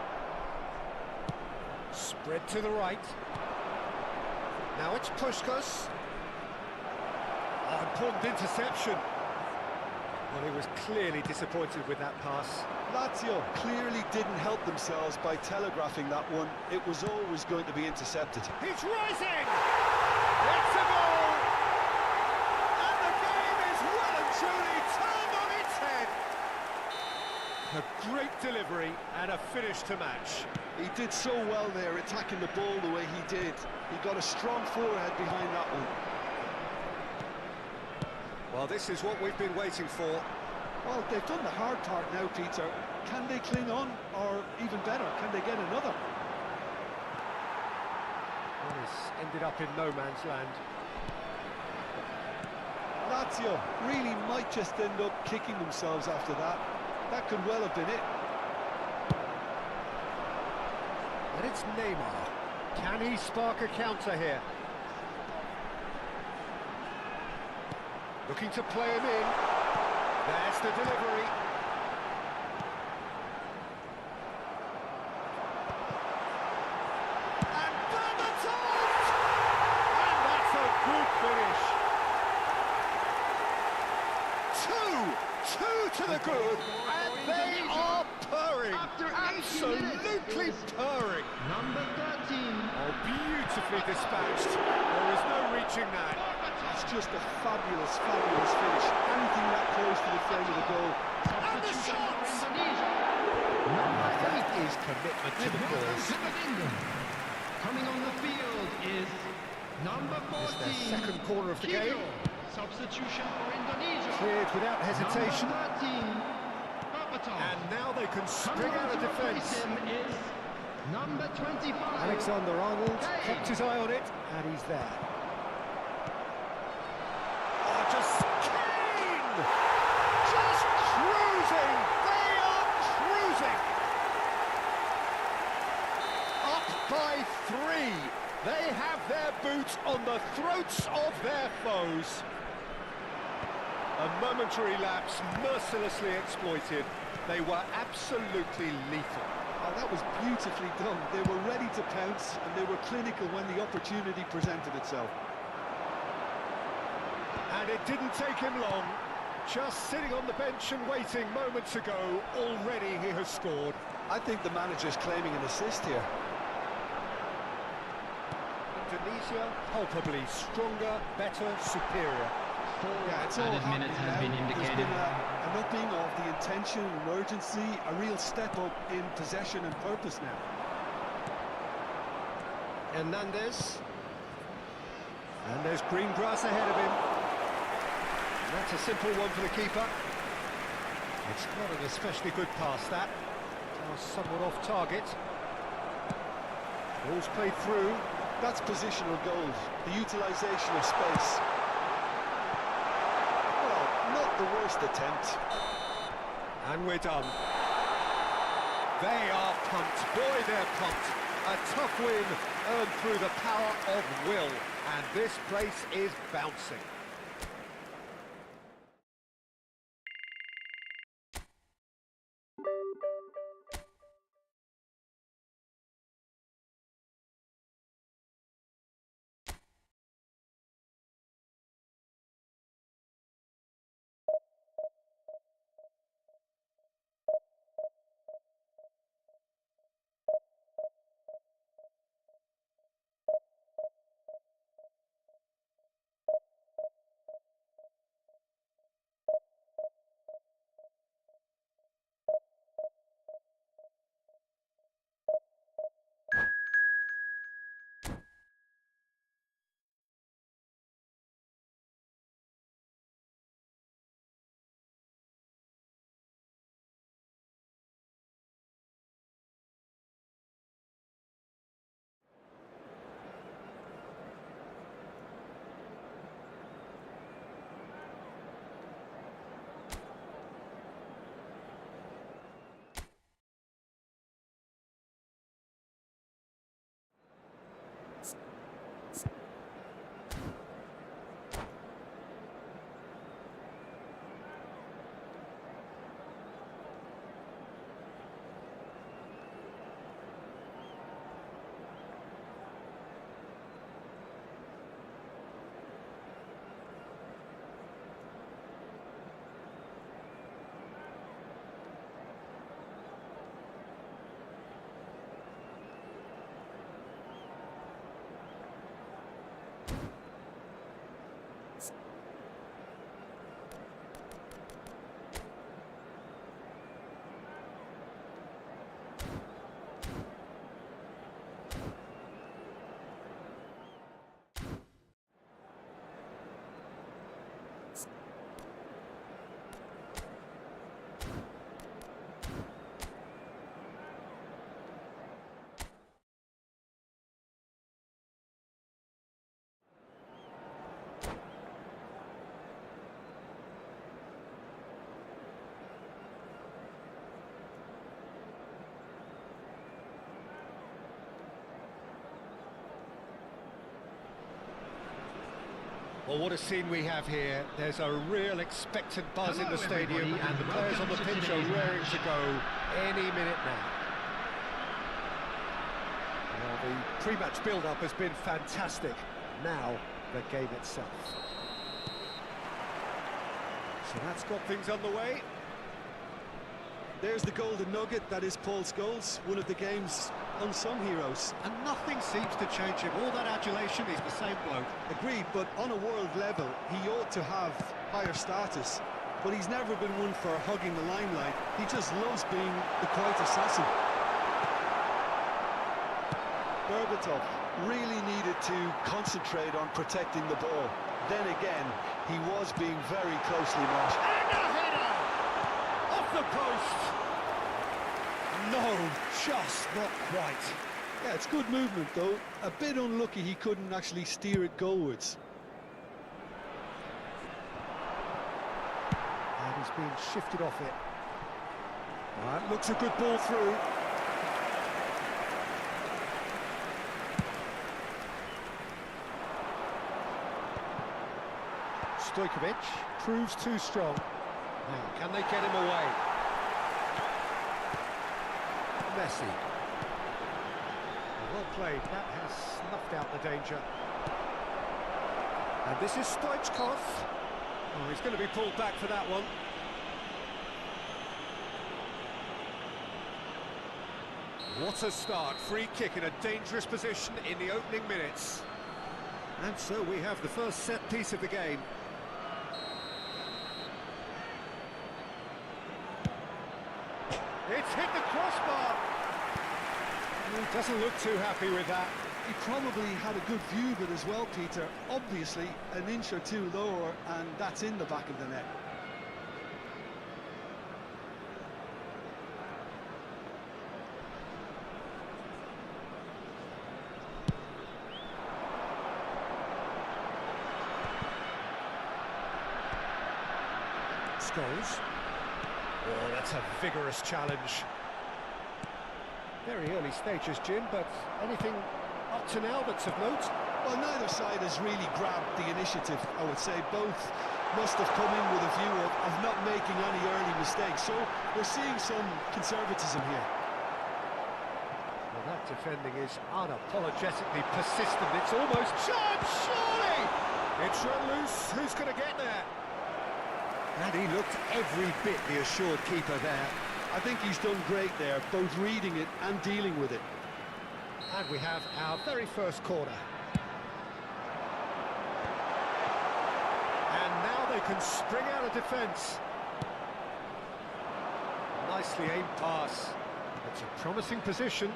Spread to the right. Now it's Puskás. Oh, important interception. Well, he was clearly disappointed with that pass. Lazio clearly didn't help themselves by telegraphing that one. It was always going to be intercepted. He's rising! It's a goal! And the game is well and truly turned on its head. A great delivery and a finish to match. He did so well there, attacking the ball the way he did. He got a strong forehead behind that one. Well, this is what we've been waiting for. Well, they've done the hard part now, Peter. Can they cling on, or even better, can they get another? Well, this ended up in no man's land. Lazio really might just end up kicking themselves after that. That could well have been it. And it's Neymar. Can he spark a counter here? Looking to play him in. There's the delivery. And Berbatov! And that's a good finish. two to the good, and they are purring, absolutely purring. Number 13. Oh, beautifully dispatched. There is no reaching that. It's just a fabulous, fabulous finish. Anything that close to the frame of the goal. And the shots! Number 8 That is commitment to the cause. Coming on the field is number 14. It's their second corner of the game. Substitution for Indonesia. Cleared without hesitation. Number 13. Berbatov. And now they can spring Coming on out of to replace defence. him is number 25. Alexander-Arnold Hey. kept his eye on it, and he's there. Oh, just Kane! Just cruising! They are cruising! Up by 3. They have their boots on the throats of their foes. A momentary lapse mercilessly exploited. They were absolutely lethal. Oh, that was beautifully done. They were ready to pounce, and they were clinical when the opportunity presented itself. And it didn't take him long. Just sitting on the bench and waiting moments ago, already he has scored. I think the manager's claiming an assist here. Indonesia, palpably stronger, better, superior. Yeah, it's all Added minutes happening has now. been There's indicated. been an upping of the intention and urgency, a real step up in possession and purpose now. Hernandez. And there's green grass ahead of him. And that's a simple one for the keeper. It's not an especially good pass, that. Somewhat off target. Ball's played through. That's positional goals, the utilisation of space. Well, not the worst attempt. And we're done. They are pumped. Boy, they're pumped. A tough win earned through the power of will. And this place is bouncing. Well, what a scene we have here. There's a real expectant buzz in the stadium, and the players on the pitch are raring to go any minute now. Well, the pre-match build-up has been fantastic. Now, the game itself. So that's got things underway. There's the golden nugget, that is Paul Scholes, one of the game's unsung heroes. And nothing seems to change him. All that adulation, he's the same bloke. Agreed, but on a world level, he ought to have higher status. But he's never been one for hugging the limelight. He just loves being the quiet assassin. Berbatov really needed to concentrate on protecting the ball. Then again, he was being very closely marked. And a header! Off the post! No, just not quite. Yeah, it's good movement though. A bit unlucky he couldn't actually steer it goalwards. And he's being shifted off it. That looks a good ball through. Stojkovic proves too strong. Now, can they get him away? Messi. Well played, that has snuffed out the danger. And this is Stoichkov. Oh, he's going to be pulled back for that one. What a start, free kick in a dangerous position in the opening minutes. And so we have the first set piece of the game. It's hit the crossbar. He doesn't look too happy with that. He probably had a good view of it as well, Peter. Obviously, an inch or two lower, and that's in the back of the net. Scholes. Oh, that's a vigorous challenge. Very early stages, Jim, but anything up to now that's of note? Well, neither side has really grabbed the initiative, I would say. Both must have come in with a view of not making any early mistakes. So we're seeing some conservatism here. Well, that defending is unapologetically persistent. It's almost charged, surely! It's run loose. Who's going to get there? And he looked every bit the assured keeper there. I think he's done great there, both reading it and dealing with it. And we have our very first corner. And now they can spring out of defence. Nicely aimed pass. It's a promising position.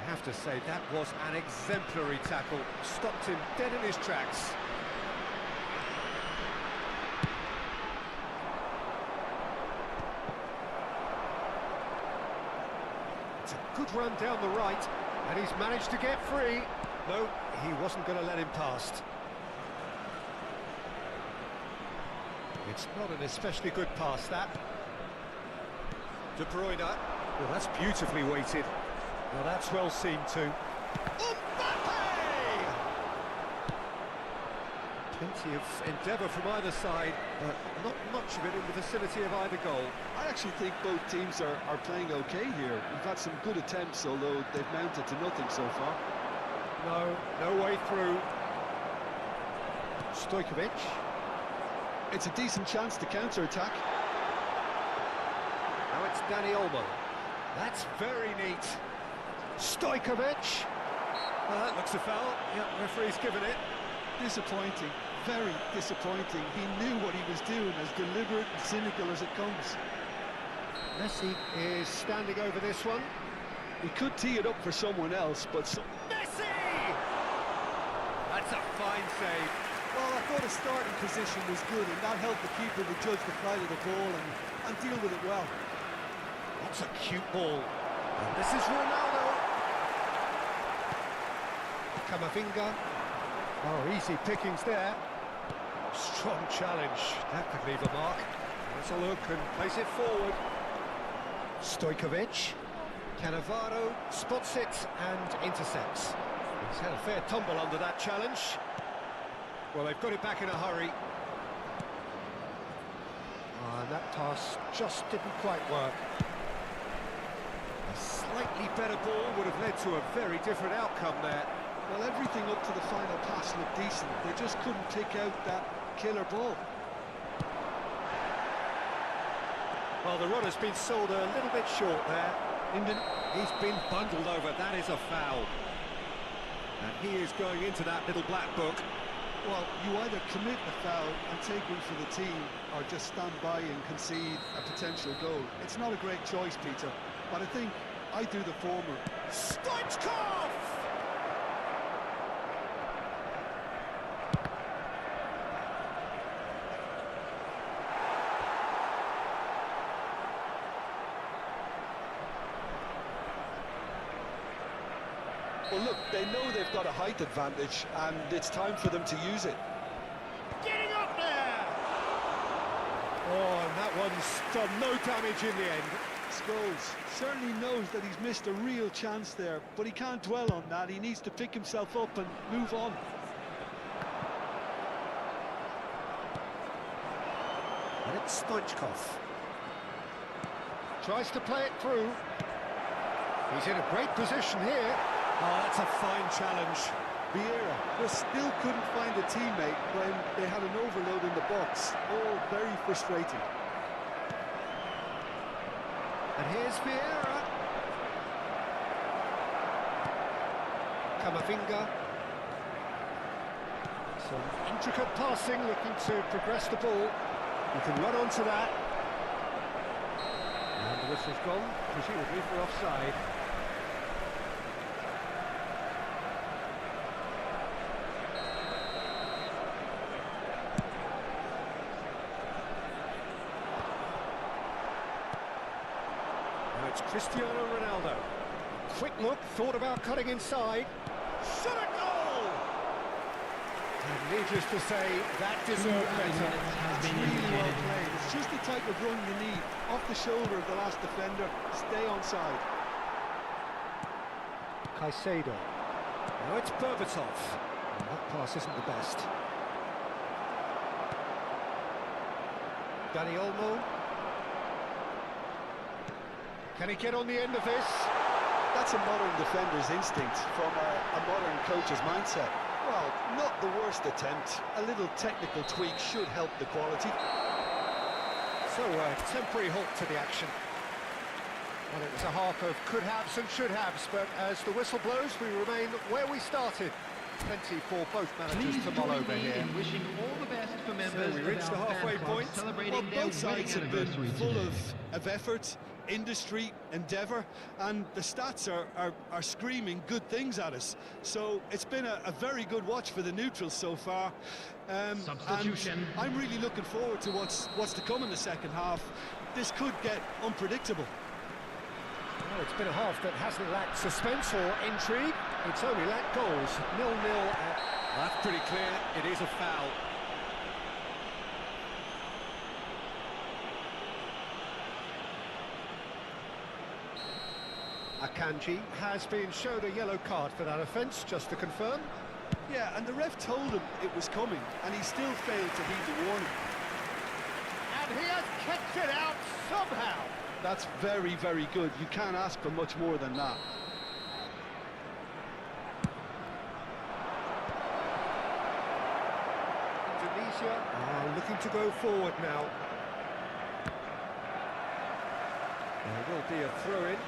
I have to say that was an exemplary tackle. Stopped him dead in his tracks. It's a good run down the right, and he's managed to get free. No, he wasn't going to let him past. It's not an especially good pass, that. De Bruyne. Well, that's beautifully weighted. Well, that's well seen too. Plenty of endeavour from either side, but not much of it in the vicinity of either goal. I actually think both teams are playing okay here. We've had some good attempts, although they've mounted to nothing so far. No way through. Stojkovic. It's a decent chance to counter-attack. Now it's Danny Olmo. That's very neat. Stojkovic. Well, that looks a foul. Yeah, referee's given it. Disappointing, very disappointing. He knew what he was doing, as deliberate and cynical as it comes. Messi is standing over this one. He could tee it up for someone else, but... Messi! That's a fine save. Well, I thought his starting position was good, and that helped the keeper to judge the flight of the ball and deal with it well. That's a cute ball. And this is Ronaldo. Camavinga. Oh, easy pickings there. Strong challenge. That could leave a mark. Let's a look and place it forward. Stojkovic. Cannavaro spots it and intercepts. He's had a fair tumble under that challenge. Well, they've got it back in a hurry. And that pass just didn't quite work. A slightly better ball would have led to a very different outcome there. Well, everything up to the final pass looked decent. They just couldn't pick out that killer ball. Well, the runner's been sold a little bit short there. He's been bundled over. That is a foul. And he is going into that little black book. Well, you either commit the foul and take one for the team, or just stand by and concede a potential goal. It's not a great choice, Peter, but I think I do the former. Stoichkov! Well, look, they know they've got a height advantage, and it's time for them to use it. Getting up there! Oh, and that one's done no damage in the end. Scholes certainly knows that he's missed a real chance there, but he can't dwell on that. He needs to pick himself up and move on. And it's Stoichkov. Tries to play it through. He's in a great position here. Oh, that's a fine challenge. Vieira just still couldn't find a teammate when they had an overload in the box. Oh, very frustrating. And here's Vieira. Camavinga. Some intricate passing, looking to progress the ball. You can run onto that. And the whistle's gone, presumably for offside. It's Cristiano Ronaldo. Quick look, thought about cutting inside. Shot a goal! And needless to say, that deserved better. That's really well played. It's just the type of run you need. Off the shoulder of the last defender, stay onside. Caicedo. Now it's Berbatov. And that pass isn't the best. Dani Olmo. Can he get on the end of this? That's a modern defender's instinct from a modern coach's mindset. Well, not the worst attempt. A little technical tweak should help the quality. So, temporary halt to the action. Well, it was a half of could-haves and should-haves, but as the whistle blows, we remain where we started. Plenty for both managers to mull over here. In wishing all the best for members So we reached the halfway point. Well, both sides have been full of effort, industry, endeavour, and the stats are screaming good things at us. So it's been a very good watch for the neutrals so far. Substitution. And I'm really looking forward to what's to come in the second half. This could get unpredictable. Well, it's been a half that hasn't lacked suspense or intrigue. It's only lacked goals. 0-0. That's pretty clear. It is a foul. Akanji has been shown a yellow card for that offence, just to confirm. Yeah, and the ref told him it was coming, and he still failed to heed the warning. And he has kicked it out somehow. That's very, very good. You can't ask for much more than that. Indonesia are looking to go forward now. There will be a throw-in.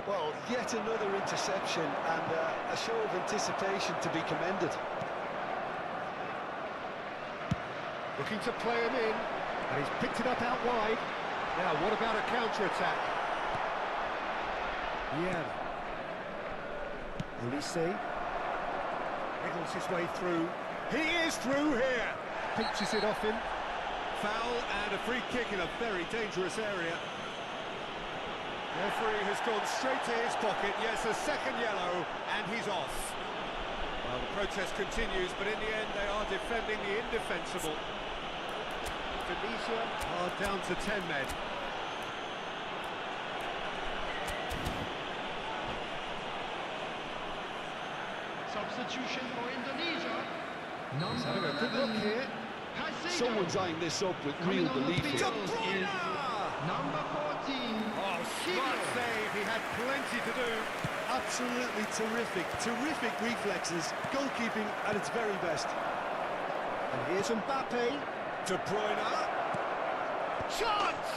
Well, yet another interception and a show of anticipation to be commended. Looking to play him in, and he's picked it up out wide. Now, what about a counter-attack? Yeah. Olise wriggles his way through. He is through here. Pinches it off him. Foul and a free kick in a very dangerous area. Referee has gone straight to his pocket. Yes, a second yellow, and he's off. Well, the protest continues, but in the end, they are defending the indefensible. Indonesia are down to 10 men. Substitution for Indonesia. He's having a good look here. Caicedo. Someone's eyeing this up with Coming real on the belief here. field is Number 14. Oh, smart save. He had plenty to do. Absolutely terrific, terrific reflexes, goalkeeping at its very best. And here's Mbappe. De Bruyne. Chance!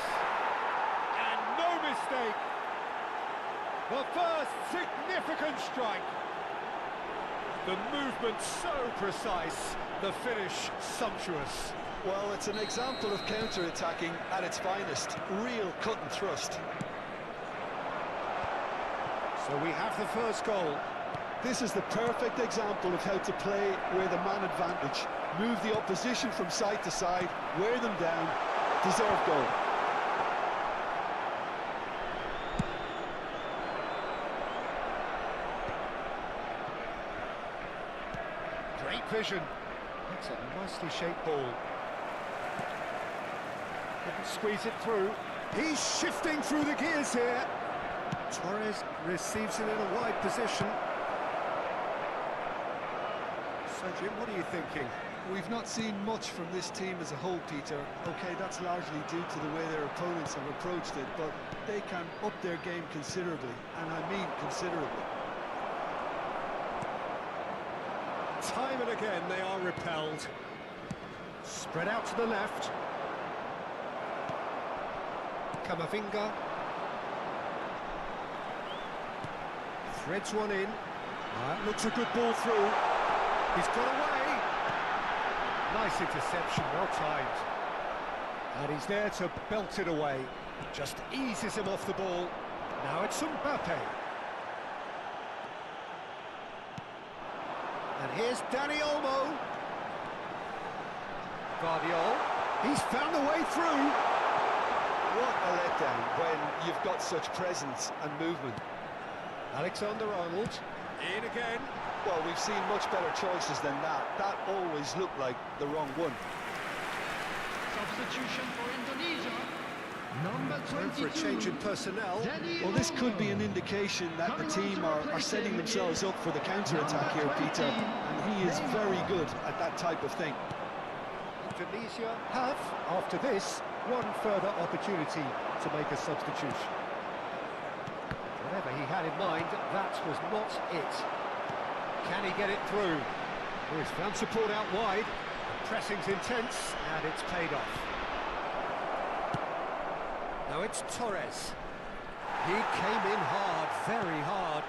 And no mistake. The first significant strike. The movement so precise, the finish sumptuous. Well, it's an example of counter-attacking at its finest. Real cut and thrust. So we have the first goal. This is the perfect example of how to play with a man advantage. Move the opposition from side to side, wear them down, deserve goal. Great vision. That's a nicely shaped ball. Couldn't squeeze it through. He's shifting through the gears here. Torres receives it in a wide position. So Jim, what are you thinking? We've not seen much from this team as a whole, Peter. OK, that's largely due to the way their opponents have approached it, but they can up their game considerably, and I mean considerably. Time and again they are repelled. Spread out to the left. Camavinga. Threads one in. That looks a good ball through. He's got away. Nice interception, well timed. And he's there to belt it away. Just eases him off the ball. Now it's Mbappe. And here's Dani Olmo. Guardiola. He's found a way through. What a letdown when you've got such presence and movement. Alexander-Arnold. In again. Well, we've seen much better choices than that. That always looked like the wrong one. Substitution for Indonesia. Number Time 22. for a change in personnel. Well, this could be an indication that the team are setting themselves up for the counter-attack here, Peter, and he is very good at that type of thing. Indonesia have, after this, one further opportunity to make a substitution. Whatever he had in mind, that was not it. Can he get it through? Oh, he's found support out wide. Pressing's intense, and it's paid off. Now it's Torres. He came in hard, very hard.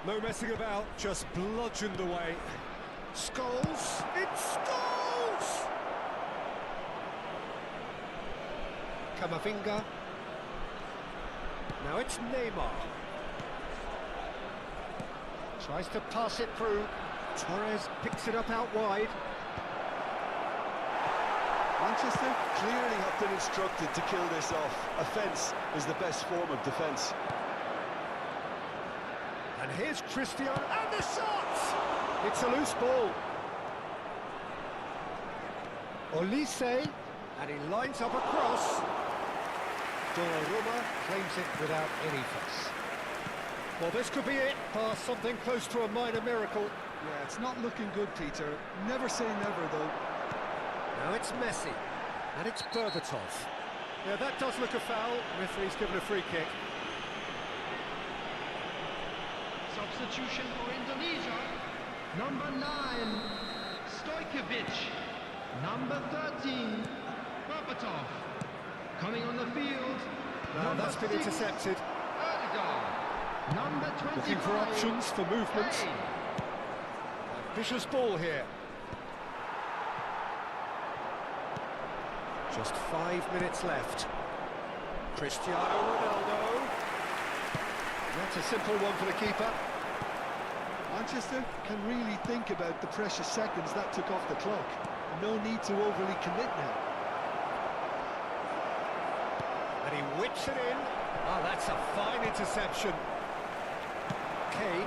No messing about, just bludgeoned away. Scholes, it's Scholes! Camavinga. Now it's Neymar. Tries to pass it through. Torres picks it up out wide. Manchester clearly have been instructed to kill this off. Offence is the best form of defence. And here's Cristiano, and the shot! It's a loose ball. Olise, and he lines up a cross. Donnarumma claims it without any fuss. Well, this could be it, past something close to a minor miracle. Yeah, it's not looking good, Peter. Never say never, though. Now it's Messi, and it's Berbatov. Yeah, that does look a foul. Referee's given a free kick. Substitution for Indonesia. Number 9, Stojkovic. Number 13, Berbatov. Coming on the field. Now that's been 6, intercepted. Erdogan. Number 25. Looking for options for movement. Hey. Vicious ball here. Just 5 minutes left. Cristiano Ronaldo. That's a simple one for the keeper. Manchester can really think about the precious seconds that took off the clock. No need to overly commit now. And he whips it in. Oh, that's a fine interception. Kane.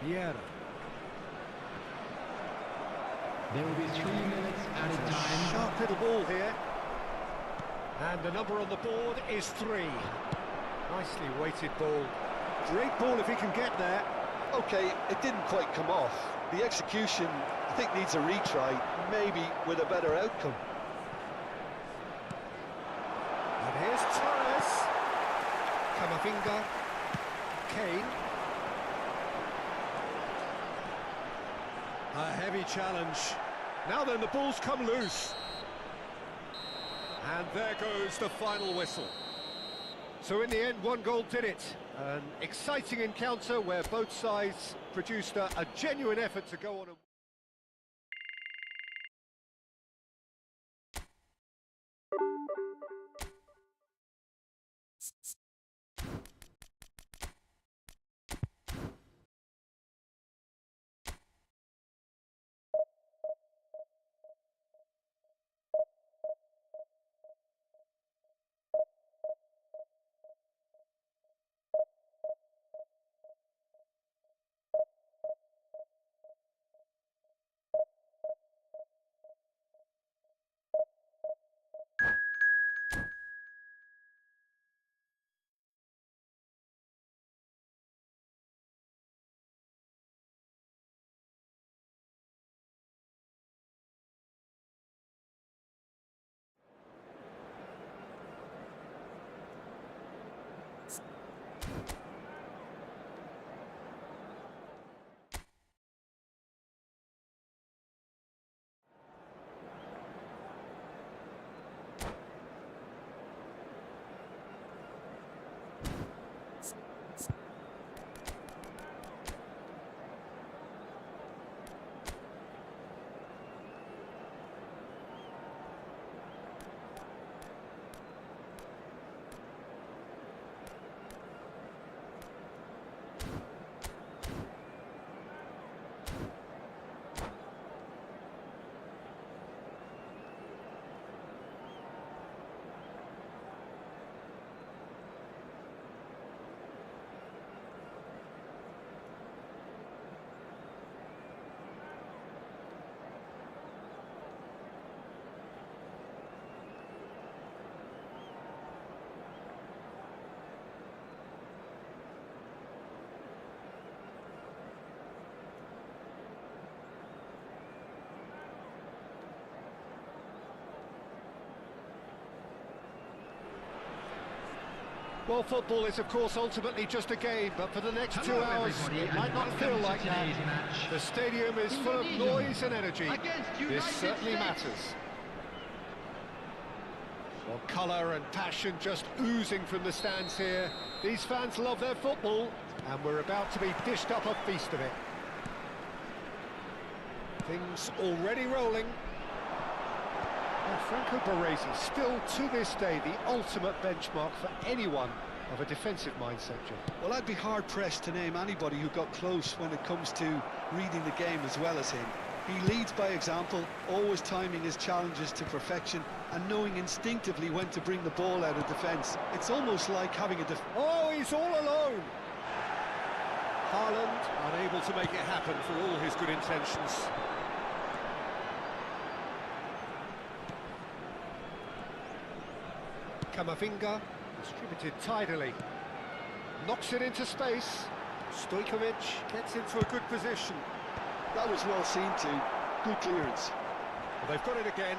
Vieira. There will be 3 minutes at a time. Sharp little ball here. And the number on the board is 3. Nicely weighted ball. Great ball if he can get there. OK, it didn't quite come off, The execution, I think, needs a retry, maybe with a better outcome. And here's Torres. Camavinga. Kane. A heavy challenge. Now then, the ball's come loose. And there goes the final whistle. So in the end, one goal did it. An exciting encounter where both sides produced a genuine effort to go on and... Well, football is, of course, ultimately just a game, but for the next 2 hours, it might not feel like that. The stadium is full of noise and energy. This certainly matters. Well, colour and passion just oozing from the stands here. These fans love their football, and we're about to be dished up a feast of it. Things already rolling. And Franco Baresi, still to this day, the ultimate benchmark for anyone of a defensive mindset, Jim. Well, I'd be hard-pressed to name anybody who got close when it comes to reading the game as well as him. He leads by example, always timing his challenges to perfection and knowing instinctively when to bring the ball out of defence. It's almost like having a Oh, he's all alone! Haaland unable to make it happen for all his good intentions. Camavinga, distributed tidily, knocks it into space. Stojkovic gets into a good position. That was well seen too. Good clearance. Well, they've got it again,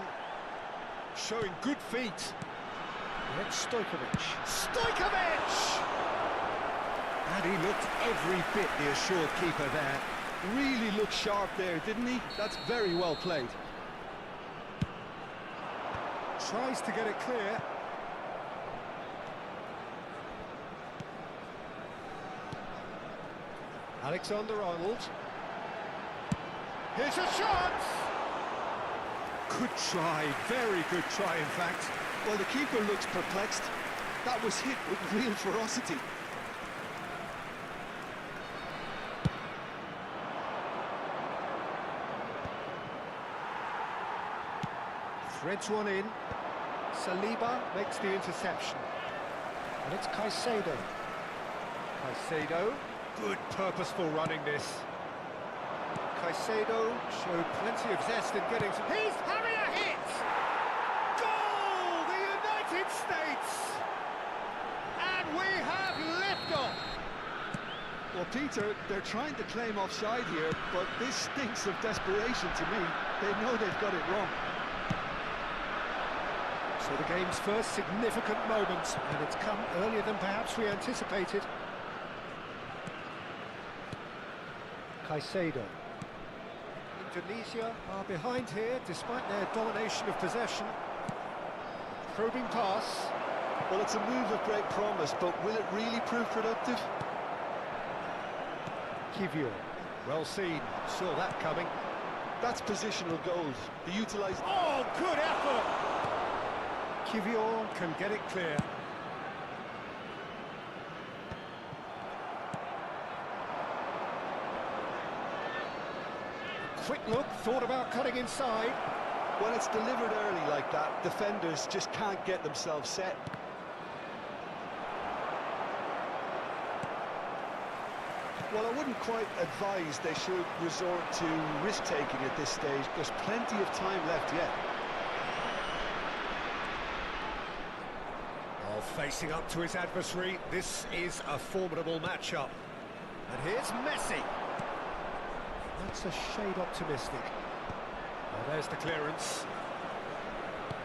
showing good feet. And it's Stojkovic. Stojkovic! And he looked every bit the assured keeper there. Really looked sharp there, didn't he? That's very well played. Tries to get it clear. Alexander-Arnold. Here's a shot! Good try, very good try in fact. Well, the keeper looks perplexed. That was hit with real ferocity. Threads one in. Saliba makes the interception. And it's Caicedo. Caicedo. Good purposeful running this. Caicedo showed plenty of zest in getting to... He's having a hit! Goal! The United States! And we have liftoff! Well, Peter, they're trying to claim offside here, but this stinks of desperation to me. They know they've got it wrong. So the game's first significant moment, and it's come earlier than perhaps we anticipated. Caicedo. Indonesia are behind here, despite their domination of possession. Probing pass. Well, it's a move of great promise, but will it really prove productive? Kivio. Well seen. Saw that coming. That's positional goals. They utilise... Oh, good effort! Kivio can get it clear. Quick look, thought about cutting inside. When it's delivered early like that, defenders just can't get themselves set. Well, I wouldn't quite advise they should resort to risk-taking at this stage. There's plenty of time left yet. Oh, facing up to his adversary, this is a formidable matchup. And here's Messi. That's a shade optimistic. Well, there's the clearance.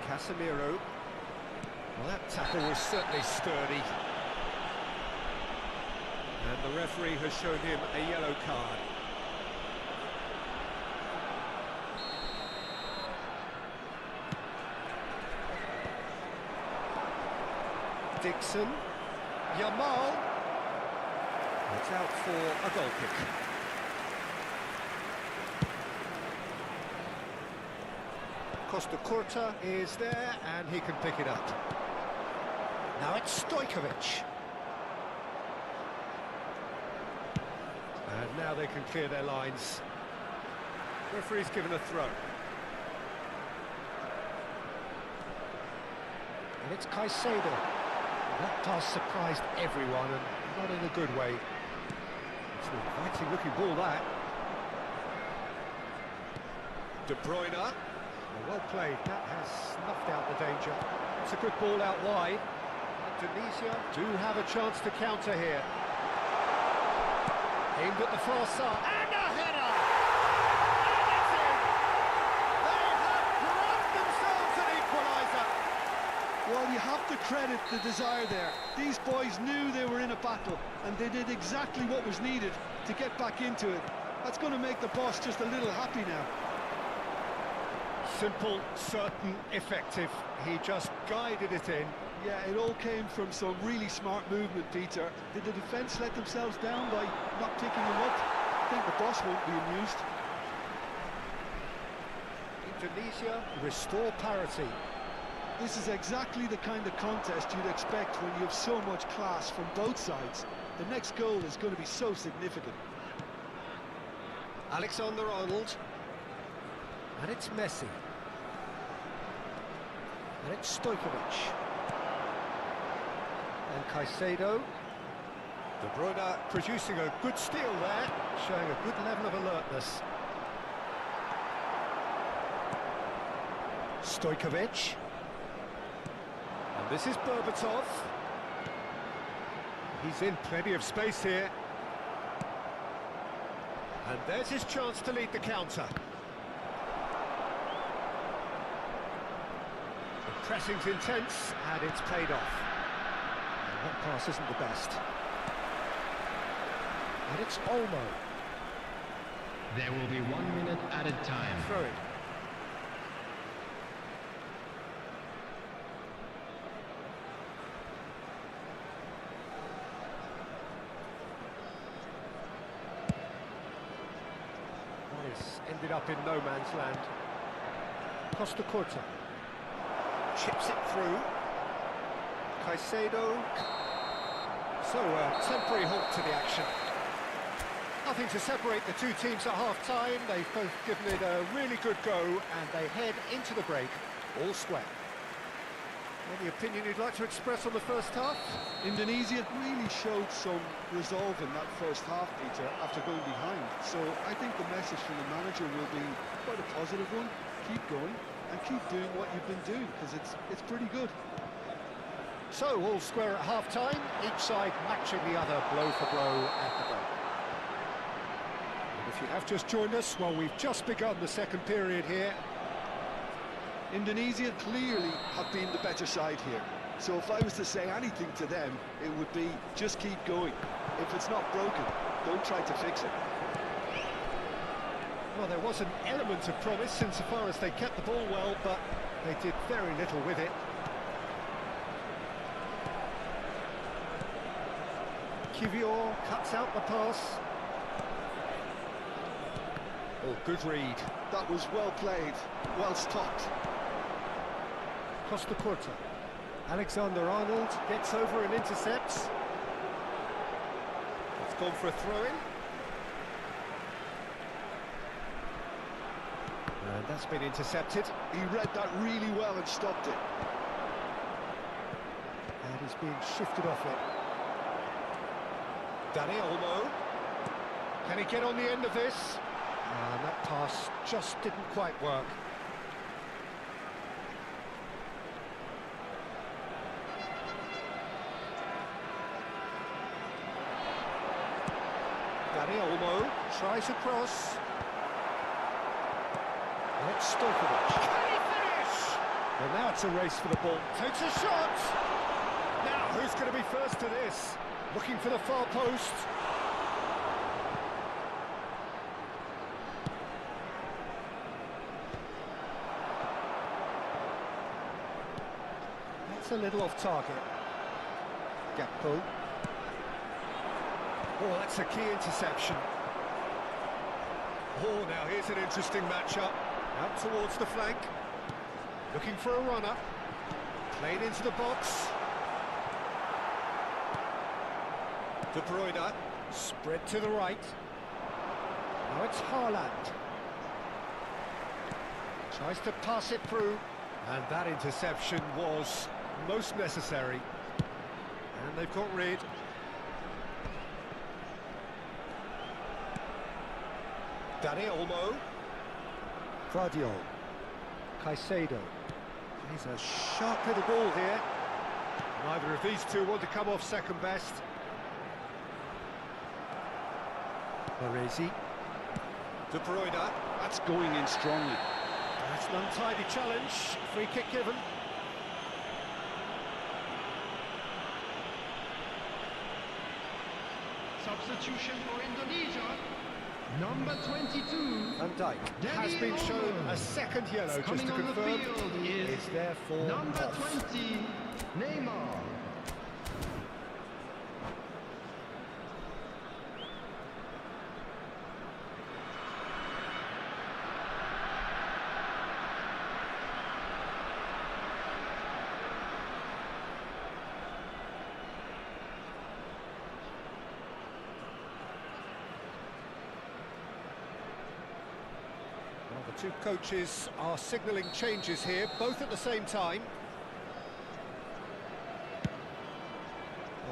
Casemiro. Well, that tackle was certainly sturdy. And the referee has shown him a yellow card. Dixon. Yamal. It's out for a goal kick. Costa Curta is there, and he can pick it up. Now it's Stojkovic. And now they can clear their lines. Referee's given a throw. And it's Caicedo. That pass surprised everyone, and not in a good way. It's an inviting looking ball, that. De Bruyne. Well played, that has snuffed out the danger. It's a good ball out wide. Indonesia do have a chance to counter here. Aimed at the far side. And a header! And it's in! They have grabbed themselves an equaliser! Well, you have to credit the desire there. These boys knew they were in a battle, and they did exactly what was needed to get back into it. That's going to make the boss just a little happy now. Simple, certain, effective. He just guided it in. Yeah, it all came from some really smart movement, Peter. Did the defence let themselves down by not picking him up? I think the boss won't be amused. Indonesia restore parity. This is exactly the kind of contest you'd expect when you have so much class from both sides. The next goal is going to be so significant. Alexander-Arnold. And it's Messi. And it's Stojkovic. And Caicedo. De Bruyne producing a good steal there, showing a good level of alertness. Stojkovic. And this is Berbatov. He's in plenty of space here. And there's his chance to lead the counter. The pressing's intense, and it's paid off. And that pass isn't the best. And it's Olmo. There will be 1 minute added time. Throw it. Ended up in no man's land. Costa Curta chips it through. Caicedo. So a temporary halt to the action. Nothing to separate the two teams at half-time. They've both given it a really good go, and they head into the break all square. Any opinion you'd like to express on the first half? Indonesia really showed some resolve in that first half, Peter, after going behind. So I think the message from the manager will be quite a positive one. Keep going and keep doing what you've been doing, because it's pretty good. So all square at half-time, each side matching the other blow for blow at the break. If you have just joined us, well, we've just begun the second period here. Indonesia clearly have been the better side here. So if I was to say anything to them, it would be just keep going. If it's not broken, don't try to fix it. Well, there was an element of promise insofar as they kept the ball well, but they did very little with it. Kivior cuts out the pass. Oh, good read. That was well played, well stopped. Costa Curta. Alexander-Arnold gets over and intercepts. It's gone for a throw-in. And that's been intercepted. He read that really well and stopped it. And he's being shifted off it. Dani Olmo. Can he get on the end of this? And that pass just didn't quite work. Dani Olmo tries a cross. It's Stojkovic. Can he finish? Well, now it's a race for the ball. Takes a shot. Now, who's going to be first to this? Looking for the far post. That's a little off target. Gakpo. Oh, that's a key interception. Oh, now here's an interesting matchup. Out towards the flank. Looking for a runner. Played into the box. De Bruyne. Spread to the right. Now it's Haaland. Tries to pass it through. And that interception was most necessary. And they've got rid. Dani Olmo. Guardiola. Caicedo. He's a sharp little ball here. Neither of these two want to come off second best. Baresi. De Bruyne. That's going in strongly. That's an untidy challenge. Free kick given. Substitution for Indonesia. Number 22. Van Dijk has been shown a second yellow, just to confirm. Is therefore number off. 20, Neymar. The two coaches are signalling changes here, both at the same time.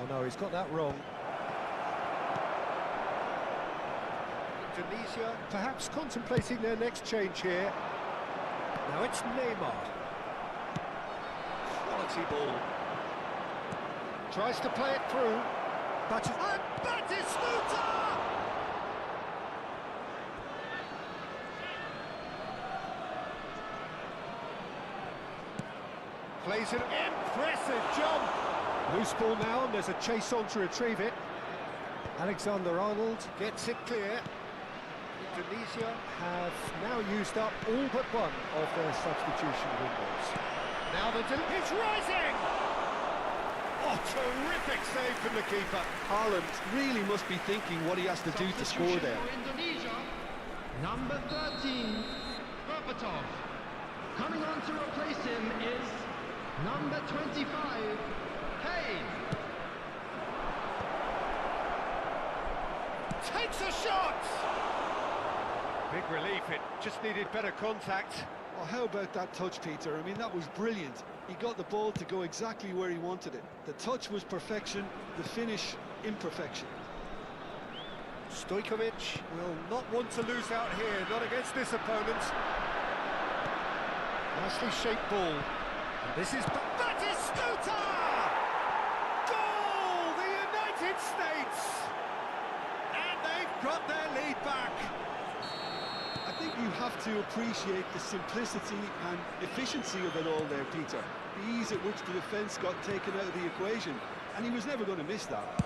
Oh no, he's got that wrong. Indonesia perhaps contemplating their next change here. Now it's Neymar. Quality ball. Tries to play it through. Batistuta! Plays an impressive jump. Loose ball now, and there's a chase on to retrieve it. Alexander-Arnold gets it clear. Indonesia have now used up all but one of their substitution windows. Now it's rising! Oh, terrific save from the keeper. Haaland really must be thinking what he has to do to score there. For Indonesia, number 13, Berbatov. Coming on to replace him is number 25, Hayes. Takes a shot! Big relief, it just needed better contact. Oh, how about that touch, Peter? I mean, that was brilliant. He got the ball to go exactly where he wanted it. The touch was perfection, the finish imperfection. Stojkovic will not want to lose out here, not against this opponent. Nicely shaped ball. And this is Batistuta! Goal! The United States! And they've got their lead back. I think you have to appreciate the simplicity and efficiency of it all there, Peter. The ease at which the defence got taken out of the equation, and he was never going to miss that.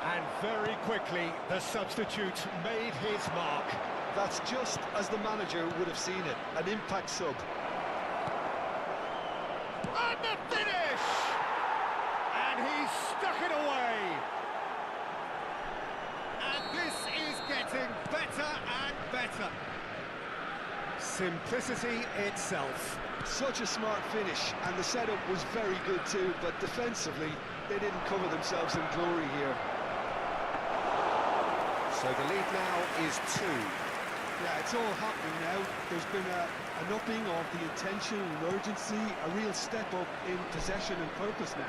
And very quickly, the substitute made his mark. That's just as the manager would have seen it, an impact sub. And the finish! And he's stuck it away. And this is getting better and better. Simplicity itself. Such a smart finish, and the setup was very good too, but defensively, they didn't cover themselves in glory here. So the lead now is 2. Yeah, it's all happening now. There's been an upping of the intention and urgency, a real step up in possession and purpose now.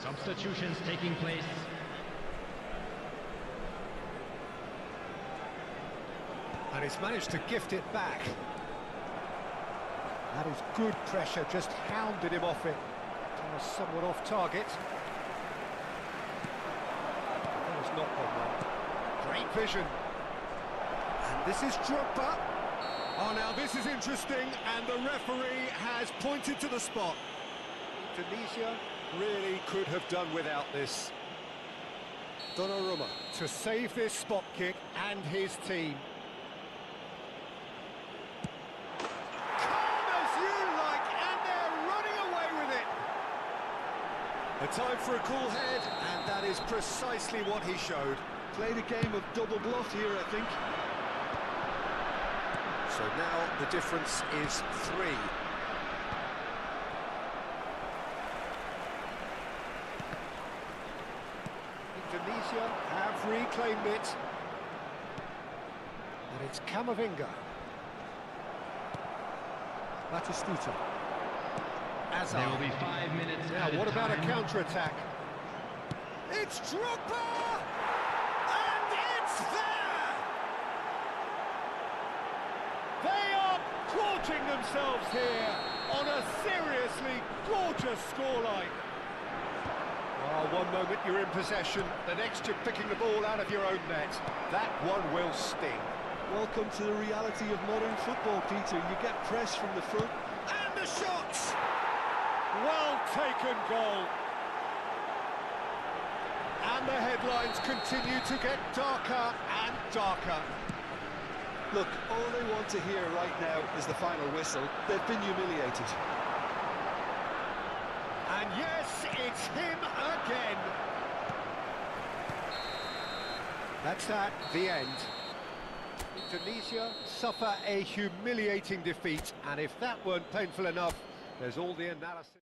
Substitutions taking place. And he's managed to gift it back. That is good pressure, just hounded him off it. Was somewhat off target. That was not gone well. Great vision. And this is Drogba. Oh, now this is interesting, and the referee has pointed to the spot. Indonesia really could have done without this. Donnarumma to save this spot kick and his team. Calm as you like, and they're running away with it. A time for a cool head, and that is precisely what he showed. Played a game of double bluff here, I think. So now the difference is 3. Indonesia have reclaimed it. And it's Camavinga. Batistuta. There will be 5 minutes. Now, what about a counter-attack? It's Drogba! And it's there! They are gorging themselves here on a seriously gorgeous scoreline. Oh, one moment you're in possession, the next you're picking the ball out of your own net. That one will sting. Welcome to the reality of modern football, Peter. You get press from the front. And the shots! Well taken goal. And the headlines continue to get darker and darker. Look, all they want to hear right now is the final whistle. They've been humiliated. And yes, it's him again. That's that, the end. Indonesia suffer a humiliating defeat, and if that weren't painful enough, there's all the analysis.